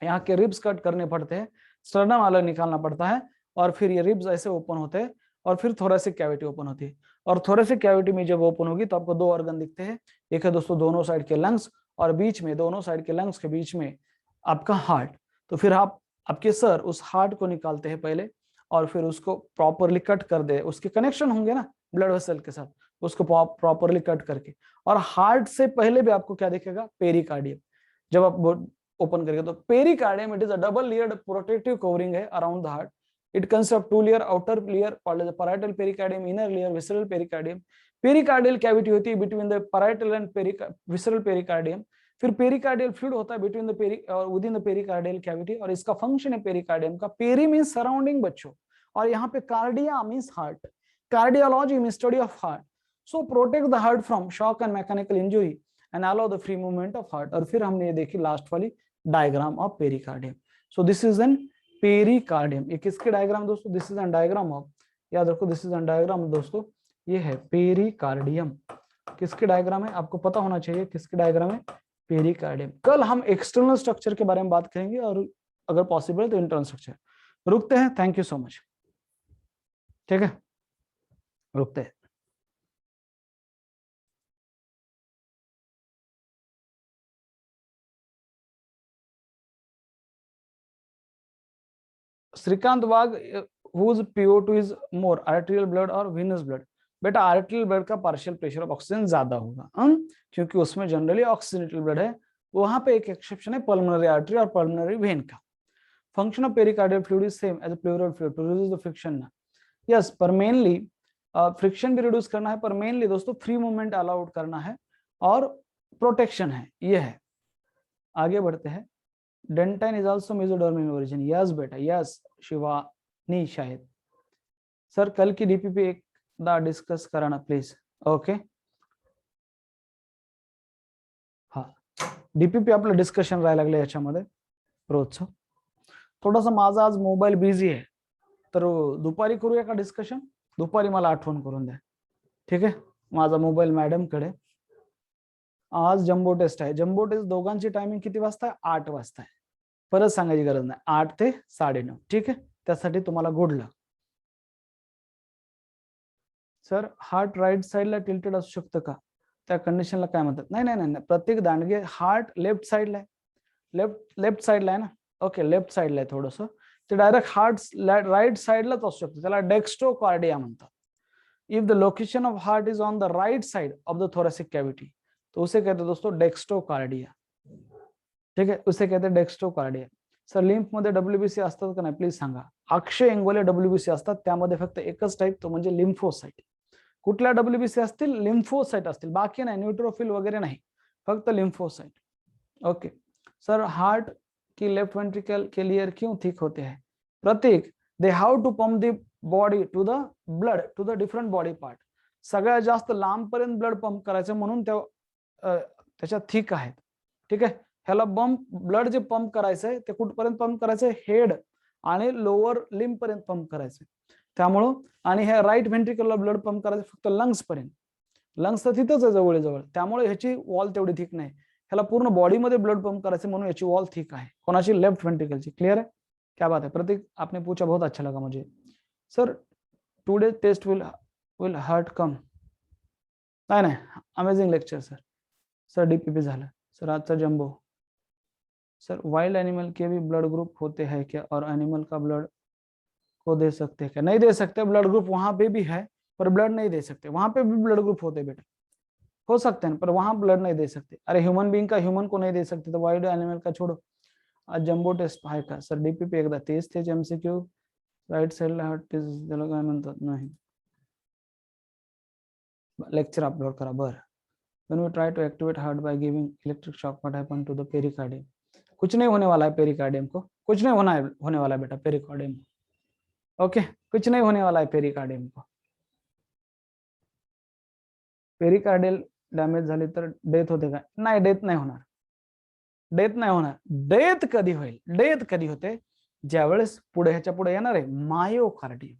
यहाँ के रिब्स कट करने पड़ते हैं, स्टर्नम अलग निकालना पड़ता है, और फिर ये रिब्स ऐसे ओपन होते हैं, और फिर थोरेसिक कैविटी ओपन होती है। और थोरेसिक कैविटी में जब ओपन होगी तो आपको दो ऑर्गन दिखते हैं, एक है दोस्तों दोनों साइड के लंग्स, और बीच में दोनों साइड के लंग्स के बीच में आपका हार्ट। तो फिर आपके सर उस हार्ट को निकालते हैं पहले, और फिर उसको प्रॉपरली कट कर दे, उसके कनेक्शन होंगे ना ब्लड वेसल के साथ, उसको प्रॉपरली कट करके। और हार्ट से पहले भी आपको क्या दिखेगा, पेरिकार्डियम। जब आप ओपन करके, तो pericardium it is a double layered protective covering है around the heart. It consist of 2 layer, outer layer called as parietal pericardium, inner layer visceral pericardium. Pericardial cavity होती है between the parietal and visceral pericardium. फिर pericardial fluid होता है between the within the pericardial cavity, और इसका function है pericardium का, peri means surrounding बच्चों, और यहाँ पे cardia means heart, cardiology means study of heart. So protect the heart from shock and mechanical injury and allow the free movement of heart. और फिर हमने ये देखी लास्ट वाली diagram of pericardium. So this is an pericardium. ये किसके diagram दोस्तों, this is an diagram of, याद रखो दिस इज एन डायग्राम दोस्तों, ये है पेरिकार्डियम। किसके डायग्राम है, आपको पता होना चाहिए किसके डायग्राम है, पेरिकार्डियम। कल हम एक्सटर्नल स्ट्रक्चर के बारे में बात करेंगे, और अगर पॉसिबल तो इंटरनल स्ट्रक्चर। रुकते हैं, थैंक यू सो मच। ठीक है, रुकते हैं। श्रीकांत वाघ, whose PO2 is more, arterial blood और venous blood? बेटा आर्टेरियल ब्लड का पार्शियल प्रेशर ऑफ ऑक्सीजन ज्यादा होगा, क्योंकि उसमें जनरली ऑक्सीजनेटेड ब्लड है। वहां पे एक एक्सेप्शन है पल्मोनरी आर्टरी और पल्मोनरी वेन का। Function of pericardial fluid is same as pleural fluid to reduce the friction. Yes, पर मेनली फ्रिक्शन भी रिड्यूस करना है, पर मेनली दोस्तों फ्री मूवमेंट अलाउड करना है, और प्रोटेक्शन है, ये है। आगे बढ़ते हैं। Dentine is also mesodermal in origin. Yes बेटा, यस शिवानी, शायद सर कल की डीपीपी एक दा डिस्कस कराना प्लीज। ओके, हाँ डीपीपी आपलं डिस्कशन राहायला लागलं याच्यामध्ये रोजचं. थोडासा माझा आज मोबाईल बिझी आहे, तर दुपारी करूया का डिस्कशन? दुपारी मला आठवण करून द्या, ठीक आहे? माझा मोबाईल मॅडम कडे. आज जम्बो टेस्ट आहे. जम्बो टेस्ट दोघांची टायमिंग किती वाजता आहे? 8 वाजता आहे. परत सांगायची गरज नाही, 8 ते 9:30, ठीक आहे? त्यासाठी तुम्हाला good luck. Sir heart right साईडला टिल्टेड असू शकतं का? त्या कंडिशनला काय म्हणतात? नाही नाही नाही, प्रत्येक दांडगे हार्ट लेफ्ट साईडला आहे. लेफ्ट साईडला आहे ना? ओके, लेफ्ट साईडला आहे थोडंसं. ते डायरेक्ट हार्ट राईट साईडलाच असू शकतं, त्याला डेक्स्ट्रोकार्डिया म्हणतात. If the location of heart is on the right side of the thoracic cavity, तो उसे कहते हैं दोस्तों डेक्स्ट्रोकार्डिया, ठीक है? उसे कहते हैं डेक्स्ट्रोकार्डिया. सर लिम्फ मध्ये डब्ल्यूबीसी असतात का नाही please Sanga. Akshay Ingole WBC असतात, त्यामध्ये फक्त एकच टाईप, तो म्हणजे लिम्फोसाइट. कुठल्या डब्ल्यूबीसी असतील? लिम्फोसाइट असतील, बाकी नाही, न्यूट्रोफिल वगैरे नाही, फक्त लिम्फोसाइट. ओके सर, हार्ट की लेफ्ट वेंट्रिकल के लिए क्यों थिक होते हैं? Pratik, they how to pump the body to the blood to the different body part. सगळ्यात जास्त लांबपर्यंत ब्लड पंप करायचं म्हणून त्याच्या थिक आहेत, ठीक आहे? ह्याला ब्लड जे पंप करायचंय ते कुठपर्यंत पंप करायचंय? हेड आणि लोअर लिम्ब पर्यंत पंप करायचंय. त्यामुळं आणि ह्या राईट व्हेंट्रिकलला ब्लड पंप करायचं फक्त लंग्स पर्यंत. लंग्स तर तिथंच आहे जवळ, त्यामुळे ह्याची वॉल तेवढी थिक नाही. ह्याला पूर्ण बॉडीमध्ये ब्लड पंप करायचं म्हणून याची वॉल थिक आहे. कोणाची? लेफ्ट व्हेंट्रिकलची. क्लियर है? क्या बात है प्रतीक, आपने पूछा, बहुत अच्छा लगा मुझे. Sir today test will heart come? नाही, amazing lecture sir. Sir DPP झालं. सर आजचा जम्बो. सर वाइल्ड एनिमल के भी ब्लड ग्रुप होते हैं क्या, और एनिमल का ब्लड को दे सकते हैं क्या? नहीं दे सकते, ब्लड ग्रुप वहां पे भी है पर ब्लड नहीं दे सकते. वहां पे भी ब्लड ग्रुप होते बेटा, हो सकते हैं, पर वहां ब्लड नहीं दे सकते. अरे ह्यूमन बीइंग का ह्यूमन को नहीं दे सकते, तो वाइल्ड एनिमल का छोड़ो. आज जम्बो टेस्ट आहे का? सर डीपीपी एकदा तेच एमसीक्यू राईट साईडला हार्ट टेस्ट त्याला काय म्हणतात? नाही, लेक्चर अपलोड करा. बरं. When we try to activate heart by giving electric shock, what happen to the pericardium? कुछ नहीं होने वाला है पेरिकार्डियम को, कुछ नहीं होने वाला है बेटा पेरिकार्डियम को. ओके, कुछ नहीं होने वाला है पेरिकार्डियम को. पेरिकार्डियल डॅमेज झाली तर डेथ होते का? नाही, डेथ नाही होणार. डेथ नाही होणार. डेथ कधी होईल? डेथ कधी होते? ज्यावेळेस पुढे ह्याच्या पुढे येणार आहे मायोकार्डियम,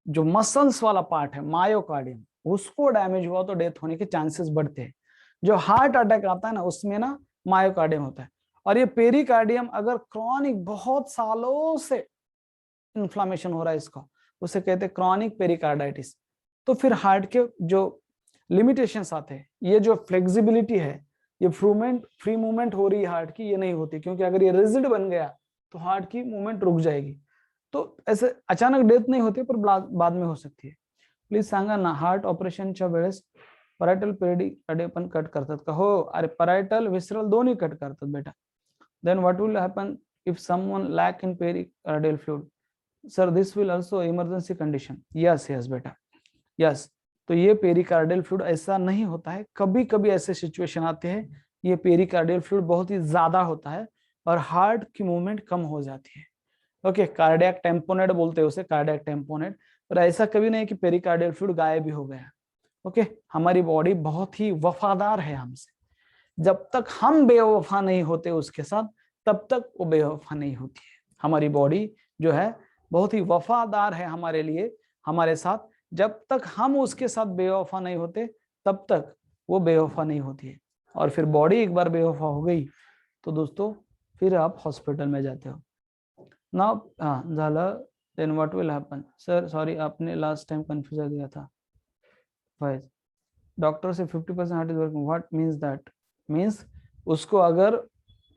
जो मसल्स वाला पार्ट है मायोकार्डियम, उसको डैमेज हुआ तो डेथ होने के चांसेस बढ़ते हैं. जो हार्ट अटैक आता है ना, उसमें ना मायोकार्डियम होता है. और ये पेरिकार्डियम अगर क्रॉनिक बहुत सालों से इन्फ्लामेशन हो रहा है इसका, उसे कहते हैं क्रॉनिक पेरिकार्डाइटिस. तो फिर हार्ट के जो लिमिटेशंस आते हैं, ये जो फ्लेक्सिबिलिटी है, ये फ्री मूवमेंट हो रही है हार्ट की, ये नहीं होती, क्योंकि अगर ये रिजिड बन गया तो हार्ट की मूवमेंट रुक जाएगी. तो ऐसे अचानक डेथ नहीं होती, पर बाद में हो सकती है. प्लीज सांगा ना, हार्ट ऑपरेशनच्या वेळेस परायटल पेरिकार्डियम पण कट करतात का? हो, अरे परायटल विसरल दोन्ही कट करतात बेटा. Then what will happen if someone lack in pericardial fluid? Sir this will also emergency condition. Yes बेटा, यस. तो ये पेरिकार्डियल फ्लूइड ऐसा नहीं होता है, कभी कभी ऐसे सिचुएशन आते हैं, ये पेरिकार्डियल फ्लूइड बहुत ही ज्यादा होता है और हार्ट की मूवमेंट कम हो जाती है. ओके, कार्डियक टेम्पोनेट बोलते हैं उसे, कार्डियक टेम्पोनेट. पर ऐसा कभी नहीं कि पेरिकार्डियल फ्लूइड गायब ही हो गया. ओके, हमारी बॉडी बहुत ही वफादार है हमसे. जब तक हम बेवफा नहीं होते उसके साथ, तब तक वो बेवफा नहीं होती है. हमारी बॉडी जो है बहुत ही वफादार है हमारे लिए, हमारे साथ. जब तक हम उसके साथ बेवफा नहीं होते, तब तक वो बेवफा नहीं होती है. और फिर बॉडी एक बार बेवफा हो गई तो दोस्तों फिर आप हॉस्पिटल में जाते हो. नाउ हाँ झालं. Then what will happen? Sir sorry, आपने लास्ट टाइम कंफ्यूज दिया था. डॉक्टर से 50% heart is working, what means that? Means उसको अगर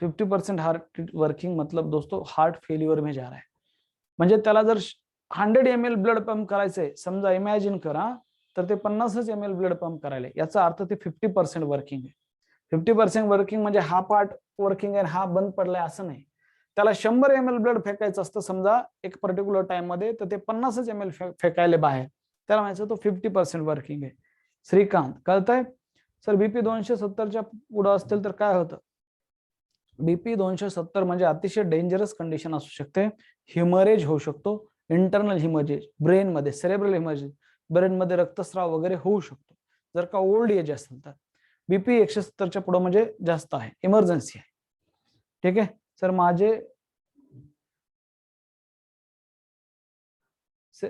50% हार्ट वर्किंग, मतलब दोस्तों हार्ट फेल्युअर में जा रहा है, म्हणजे त्याला जर 100 ml ब्लड पंप करायचंय, समजा इमॅजिन करा, तर ते 50 ml ब्लड पंप करायला, याचा अर्थ ते 50% वर्किंग आहे. 50% वर्किंग म्हणजे हा पार्ट वर्किंग आहे, हा बंद पडलाय असं नाही. त्याला 100 ml ब्लड फेकायचं असतं समजा एक पर्टिक्युलर टाइम मध्ये, तर ते 50 ml फेकायले बाहेर, त्याला म्हणायचं तो 50% वर्किंग आहे. श्रीकांत, कळतंय? सर बीपी 270च्या पुढे असतील तर काय होतं? बीपी 270 म्हणजे अतिशय डेंजरस कंडिशन असू शकते. हिमरेज होऊ शकतो, इंटरनल हिमरेज, ब्रेन मध्ये सेरेब्रल हिमरेज, ब्रेन मध्ये रक्तस्राव वगैरे होऊ शकतो जर का ओल्ड एज असेल तर. बीपी 170च्या पुढे म्हणजे जास्त आहे, इमर्जन्सी आहे. ठीक आहे सर,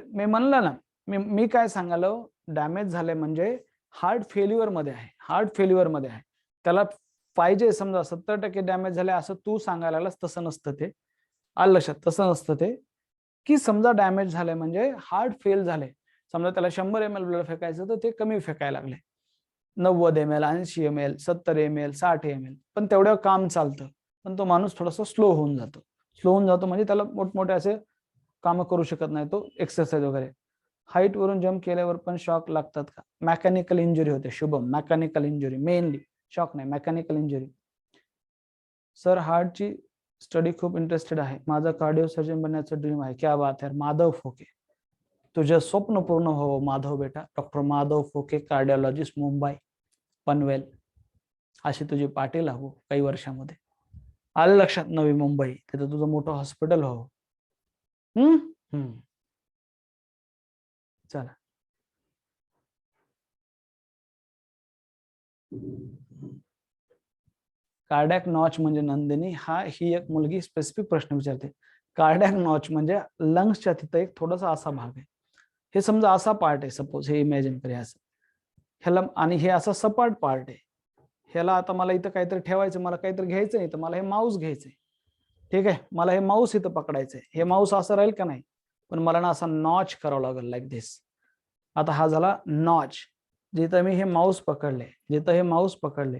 मी म्हणलं ना, मी काय सांगालो, डॅमेज झाले म्हणजे हार्ट फेल्युअर मध्ये आहे, हार्ट फेल्युअर मध्ये आहे. त्याला पाहिजे समजा 70% डॅमेज झाले असं तू सांगायला लागलास, तसं नसतं ते. आलं लक्षात? तसं नसतं ते, की समजा डॅमेज झाले म्हणजे हार्ट फेल झाले. समजा त्याला 100 ml ब्लड फेकायचं तर ते कमी फेकायला लागले, 90 ml, 80 ml, 70 ml, 60 ml. पण तेवढं काम चालतं, पण तो माणूस थोडासा स्लो होऊन जातो. स्लो होऊन जातो म्हणजे त्याला मोठमोठे असे काम करू शकत नाही तो, एक्सरसाइज वगैरे. हाईट वरून जम्प केल्यावर पण शॉक लागतात का? मेकॅनिकल इंजुरी होते Shubham, mechanical injury mainly, shock नाही, मेकॅनिकल इंजुरी. सर हार्टची स्टडी खूप इंटरेस्टेड आहे, माझा कार्डिओ सर्जन बनण्याचं ड्रीम आहे. क्या बात है माधव फोके, तुझे स्वप्न पूर्ण हो माधव बेटा. डॉक्टर माधव फोके, कार्डिओलॉजिस्ट, मुंबई पनवेल, अशी तुझी पाठी लागू काही वर्षामध्ये. आलं लक्षात? नवी मुंबई, तिथं तुझं मोठं हॉस्पिटल हो. चला, कार्डियक नॉच म्हणजे नंदिनी, ही एक मुलगी स्पेसिफिक प्रश्न विचारते. कार्डियक नॉच म्हणजे लंग्सच्या तिथं एक थोडासा असा भाग आहे. हे समजा असा पार्ट आहे, सपोज हे इमॅजिन करूया असं, ह्याला, आणि हे असा सपाट पार्ट आहे. ह्याला आता मला इथं काहीतरी ठेवायचं, मला काहीतरी घ्यायचं नाही, तर मला हे माऊस घ्यायचंय. ठीक आहे, मला हे माऊस इथं पकडायचंय. हे माऊस असं राहील का नाही, पण मला ना असा नॉच करावं लागेल, लाईक दिस. आता हा झाला नॉच. जिथं मी हे माऊस पकडले, जिथं हे माऊस पकडले,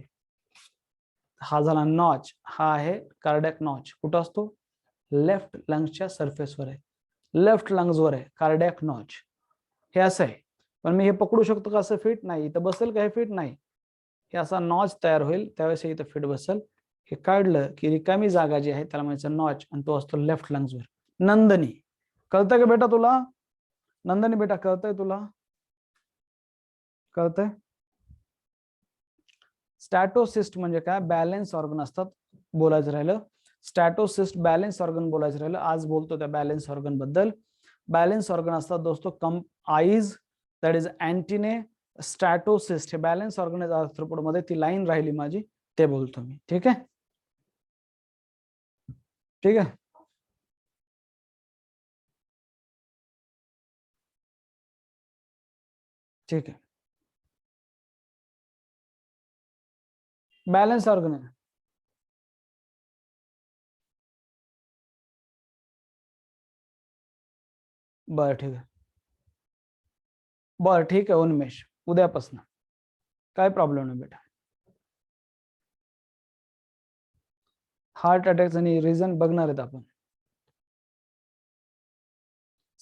हा झाला नॉच. हा आहे कार्डियक नॉच. कुठं असतो? लेफ्ट लंग्सच्या सरफेसवर आहे, लेफ्ट लंग्सवर आहे कार्डियक नॉच. हे असं आहे, पण मी हे पकडू शकतो का असं फिट? नाही. इथं बसेल का हे फिट? नाही. हे असा नॉच तयार होईल, त्यावेळेस इथं फिट बसेल. हे काढलं की रिकामी जागा जी आहे त्याला म्हणायचं नॉच, आणि तो असतो लेफ्ट लंग्सवर. नंदनी, कळतंय का बेटा तुला? नंदनी बेटा, कळतंय तुला? कळतंय? स्टॅटोसिस्ट म्हणजे काय? बॅलन्स ऑर्गन असतात. बोलायचं राहिलं, स्टॅटोसिस्ट बॅलन्स ऑर्गन बोलायचं राहिलं, आज बोलतो त्या बॅलन्स ऑर्गन बद्दल. बॅलन्स ऑर्गन असतात दोस्तों, eyes, that is antennae, statocyst, हे बॅलन्स ऑर्गन आर्थ्रोपोड मध्ये. ती लाईन राहिली माझी, ते बोलतो मी. ठीक आहे, ठीक आहे. ठीक आहे, बॅलन्स ऑर्गन आहे. बरं ठीक आहे, बरं ठीक आहे उन्मेष, उद्यापासून काय प्रॉब्लेम नाही बेटा. हार्ट अटॅक आणि रिझन बघणार आहेत आपण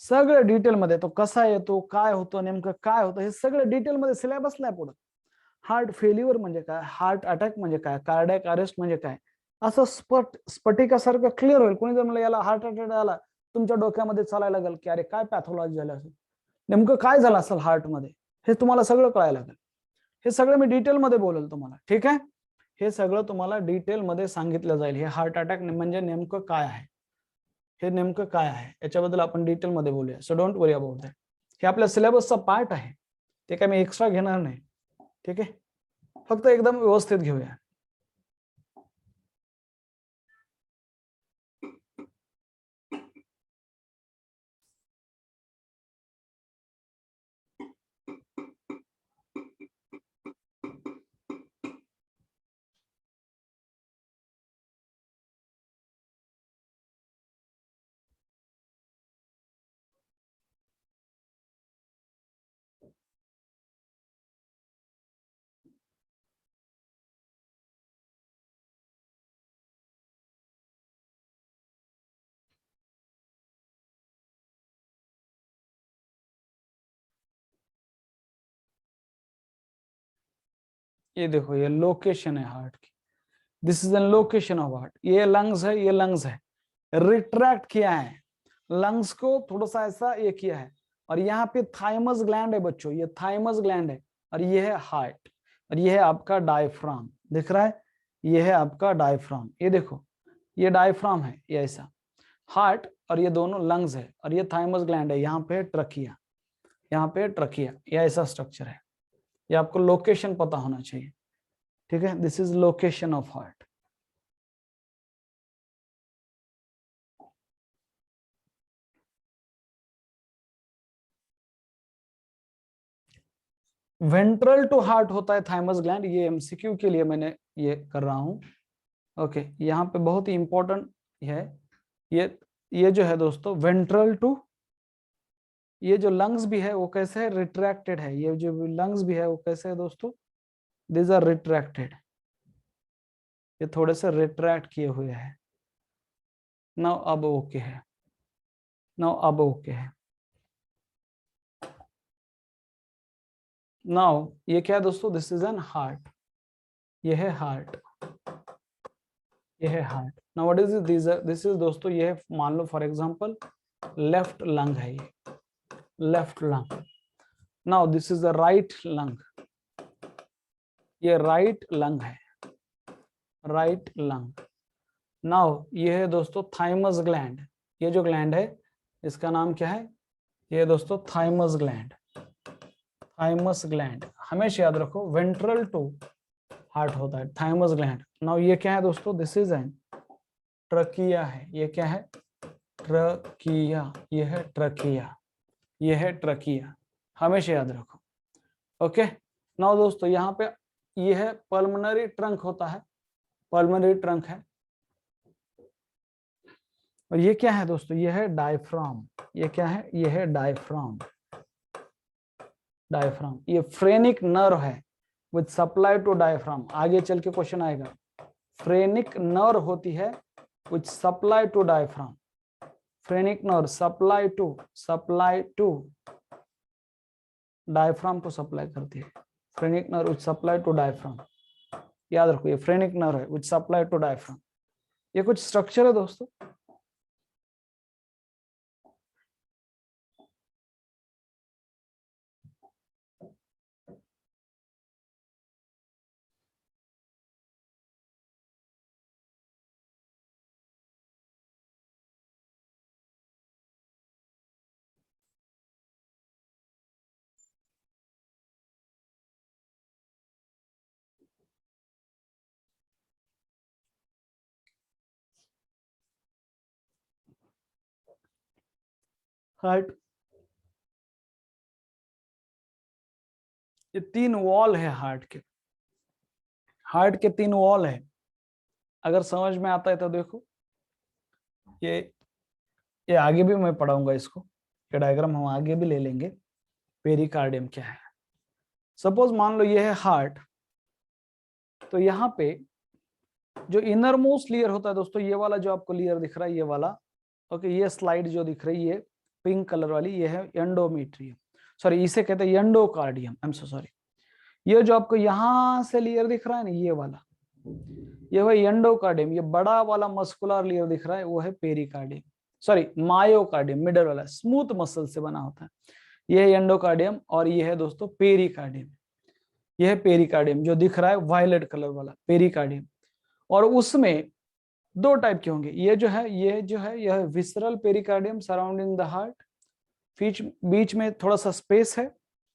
सगळं डिटेलमध्ये. तो कसा येतो, काय होतं, नेमकं काय होतं, हे सगळं डिटेलमध्ये सिलेबसला आहे पुढं. हार्ट फेल्युअर म्हणजे काय, हार्ट अटॅक म्हणजे काय, कार्डियक अरेस्ट म्हणजे काय, असं स्फटिकासारखं क्लिअर होईल. कोणी जर म्हणलं याला हार्ट अटॅक आला, तुमच्या डोक्यामध्ये चालायला लागेल की अरे काय पॅथॉलॉजी झालं असेल, नेमकं काय झालं असेल हार्टमध्ये, हे तुम्हाला सगळं कळायला लागेल. हे सगळं मी डिटेलमध्ये बोलेल तुम्हाला. ठीक आहे, हे सगळं तुम्हाला डिटेलमध्ये सांगितलं जाईल. हे हार्ट अटॅक म्हणजे नेमकं काय आहे, हे नेमकं काय आहे, याच्याबद्दल आपण डिटेलमध्ये बोलूया. So don't worry about that. हे आपल्या सिलेबसचा पार्ट आहे, ते काय मी एक्स्ट्रा घेणार नाही. ठीक आहे, फक्त एकदम व्यवस्थित घेऊया. ये देखो, ये लोकेशन है हार्ट की, this is N location of heart. ये लंग्स है, ये लंग्स है, रिट्रैक्ट किया है लंग्स को, थोड़ा सा ऐसा ये किया है, और यहाँ पे थाइमस ग्लैंड है बच्चों, ये थाइमस ग्लैंड है, और ये है हार्ट, और ये है आपका डायफ्राम. दिख रहा है, ये है आपका डायफ्राम. ये देखो, ये डायफ्राम है, ये ऐसा हार्ट, और ये दोनों लंग्स है, और ये थाइमस ग्लैंड है. यहाँ पे ट्रकिया, यहाँ पे ट्रकिया, ये ऐसा स्ट्रक्चर है. ये आपको लोकेशन पता होना चाहिए. ठीक है, this is location of heart. Ventral to heart होता है थाइमस ग्लैंड, ये एमसीक्यू के लिए मैंने ये कर रहा हूं। ओके, यहाँ पे बहुत ही इंपॉर्टेंट है ये जो है दोस्तों वेंट्रल टू, ये जो लंग्स भी है वो कैसे है, रिट्रैक्टेड है। ये जो लंग्स भी है वो कैसे है दोस्तों, दिस आर रिट्रैक्टेड, ये थोड़े से रिट्रैक्ट किए हुए हैं। नाउ अब ओके है, नाउ अब ओके है। नाउ ये क्या है दोस्तों, दिस इज एन हार्ट, ये है हार्ट, ये है heart. Now what is this is दोस्तों, ये है मान लो फॉर एग्जांपल लेफ्ट लंग है, ये left lung. Now this is the right lung, ये राइट लंग है, राइट लंग। नाउ ये है दोस्तों थाइमस ग्लैंड, ये जो ग्लैंड है इसका नाम क्या है, ये दोस्तों थाइमस ग्लैंड, थाइमस ग्लैंड। हमेशा याद रखो वेंट्रल टू हार्ट होता है थाइमस ग्लैंड। नाउ ये क्या है दोस्तों, दिस इज एन ट्रकिया है, ये क्या है, ट्रकिया, ये है ट्रकिया, ये है ट्रकिया, हमेशा याद रखो। ओके, नाउ दोस्तों यहाँ पे ये है पल्मोनरी ट्रंक होता है, पल्मोनरी ट्रंक है। और ये क्या है दोस्तों, ये है डायफ्राम, ये क्या है, ये है डायफ्राम, डायफ्राम। ये फ्रेनिक नर्व है विद सप्लाई टू डायफ्राम, आगे चल के क्वेश्चन आएगा। फ्रेनिक नर्व होती है which supply to diaphragm, phrenic nerve supply to diaphragm को सप्लाई करती है, phrenic nerve which supply to diaphragm. याद रखो ये फ्रेनिक नर्व है विच सप्लाई टू डायफ्राम। ये कुछ स्ट्रक्चर है दोस्तों। हार्ट, ये 3 वॉल है हार्ट के, हार्ट के 3 वॉल है। अगर समझ में आता है तो देखो, ये आगे भी मैं पढ़ाऊंगा इसको, ये डायग्राम हम आगे भी ले लेंगे। पेरिकार्डियम क्या है, सपोज मान लो ये है हार्ट, तो यहाँ पे जो इनर मोस्ट लेयर होता है दोस्तों, ये वाला जो आपको लेयर दिख रहा है, ये वाला, ओके, ये स्लाइड जो दिख रही है पिंक कलर वाली, ये है एंडोमेट्रियम, सॉरी इसे कहते हैं endocardium, I am so sorry. ये जो आपको यहाँ से लेयर दिख रहा है ना, ये वाला, ये है एंडोकार्डियम, ये बड़ा वाला मस्कुलर लेयर दिख रहा है वो है पेरिकार्डियम, सॉरी मायोकार्डियम, मिडल वाला स्मूथ मसल से बना होता है, ये है एंडोकार्डियम। और ये है दोस्तों पेरिकार्डियम, ये है पेरिकार्डियम जो दिख रहा है वायलेट कलर वाला पेरिकार्डियम। और उसमें 2 टाइप के होंगे, यह visceral pericardium surrounding the heart, बीच में थोड़ा सा स्पेस है,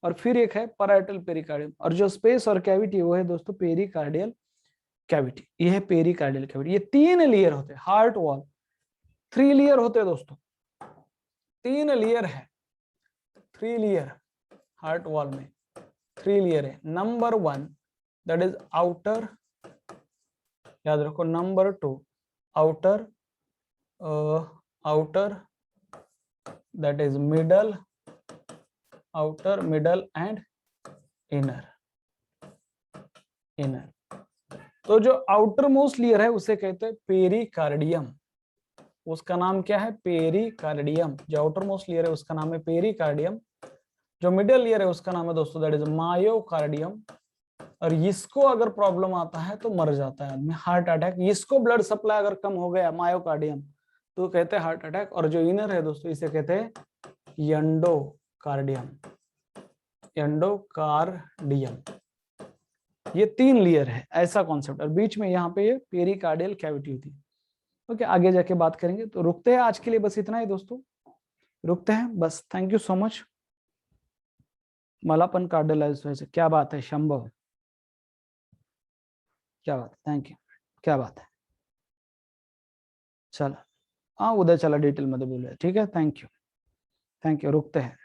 और फिर एक है पैराइटल पेरिकार्डियम, और जो स्पेस और कैविटी वो है दोस्तों पेरिकार्डियल कैविटी, ये है पेरिकार्डियल कैविटी। ये 3 लेयर होते हैं हार्ट वॉल, 3 लेयर होते हैं दोस्तों, 3 लेयर है, 3 लेयर हार्ट वॉल में 3 लेयर है। नंबर 1 दैट इज आउटर, याद रखो, number 2 outer, outer that is middle, outer middle and inner, inner. तो जो आउटर मोस्ट लेयर है उसे कहते हैं पेरिकार्डियम, उसका नाम क्या है, पेरिकार्डियम। जो आउटर मोस्ट लेयर है उसका नाम है पेरिकार्डियम, जो मिडल लेयर है उसका नाम है दोस्तों दैट इज मायोकार्डियम। और इसको अगर प्रॉब्लम आता है तो मर जाता है आदमी, हार्ट अटैक। इसको ब्लड सप्लाई अगर कम हो गया मायोकार्डियम तो कहते हैं हार्ट अटैक। और जो इनर है दोस्तों इसे कहते हैं एंडोकार्डियम, एंडोकार्डियम। ये 3 लेयर है, ऐसा कॉन्सेप्ट, और बीच में यहाँ पे ये पेरिकार्डियल कैविटी होती है। ओके, आगे जाके बात करेंगे। तो रुकते हैं आज के लिए, बस इतना ही दोस्तों, रुकते हैं बस। Thank you so much. मला पण कार्डियल, क्या बात है शंभव। क्या बात है, थँक यू. क्या बात है. चला, हाँ उद्या चला डिटेल मध्ये बोलूया. ठीक आहे, थँक यू. रुकते हैं.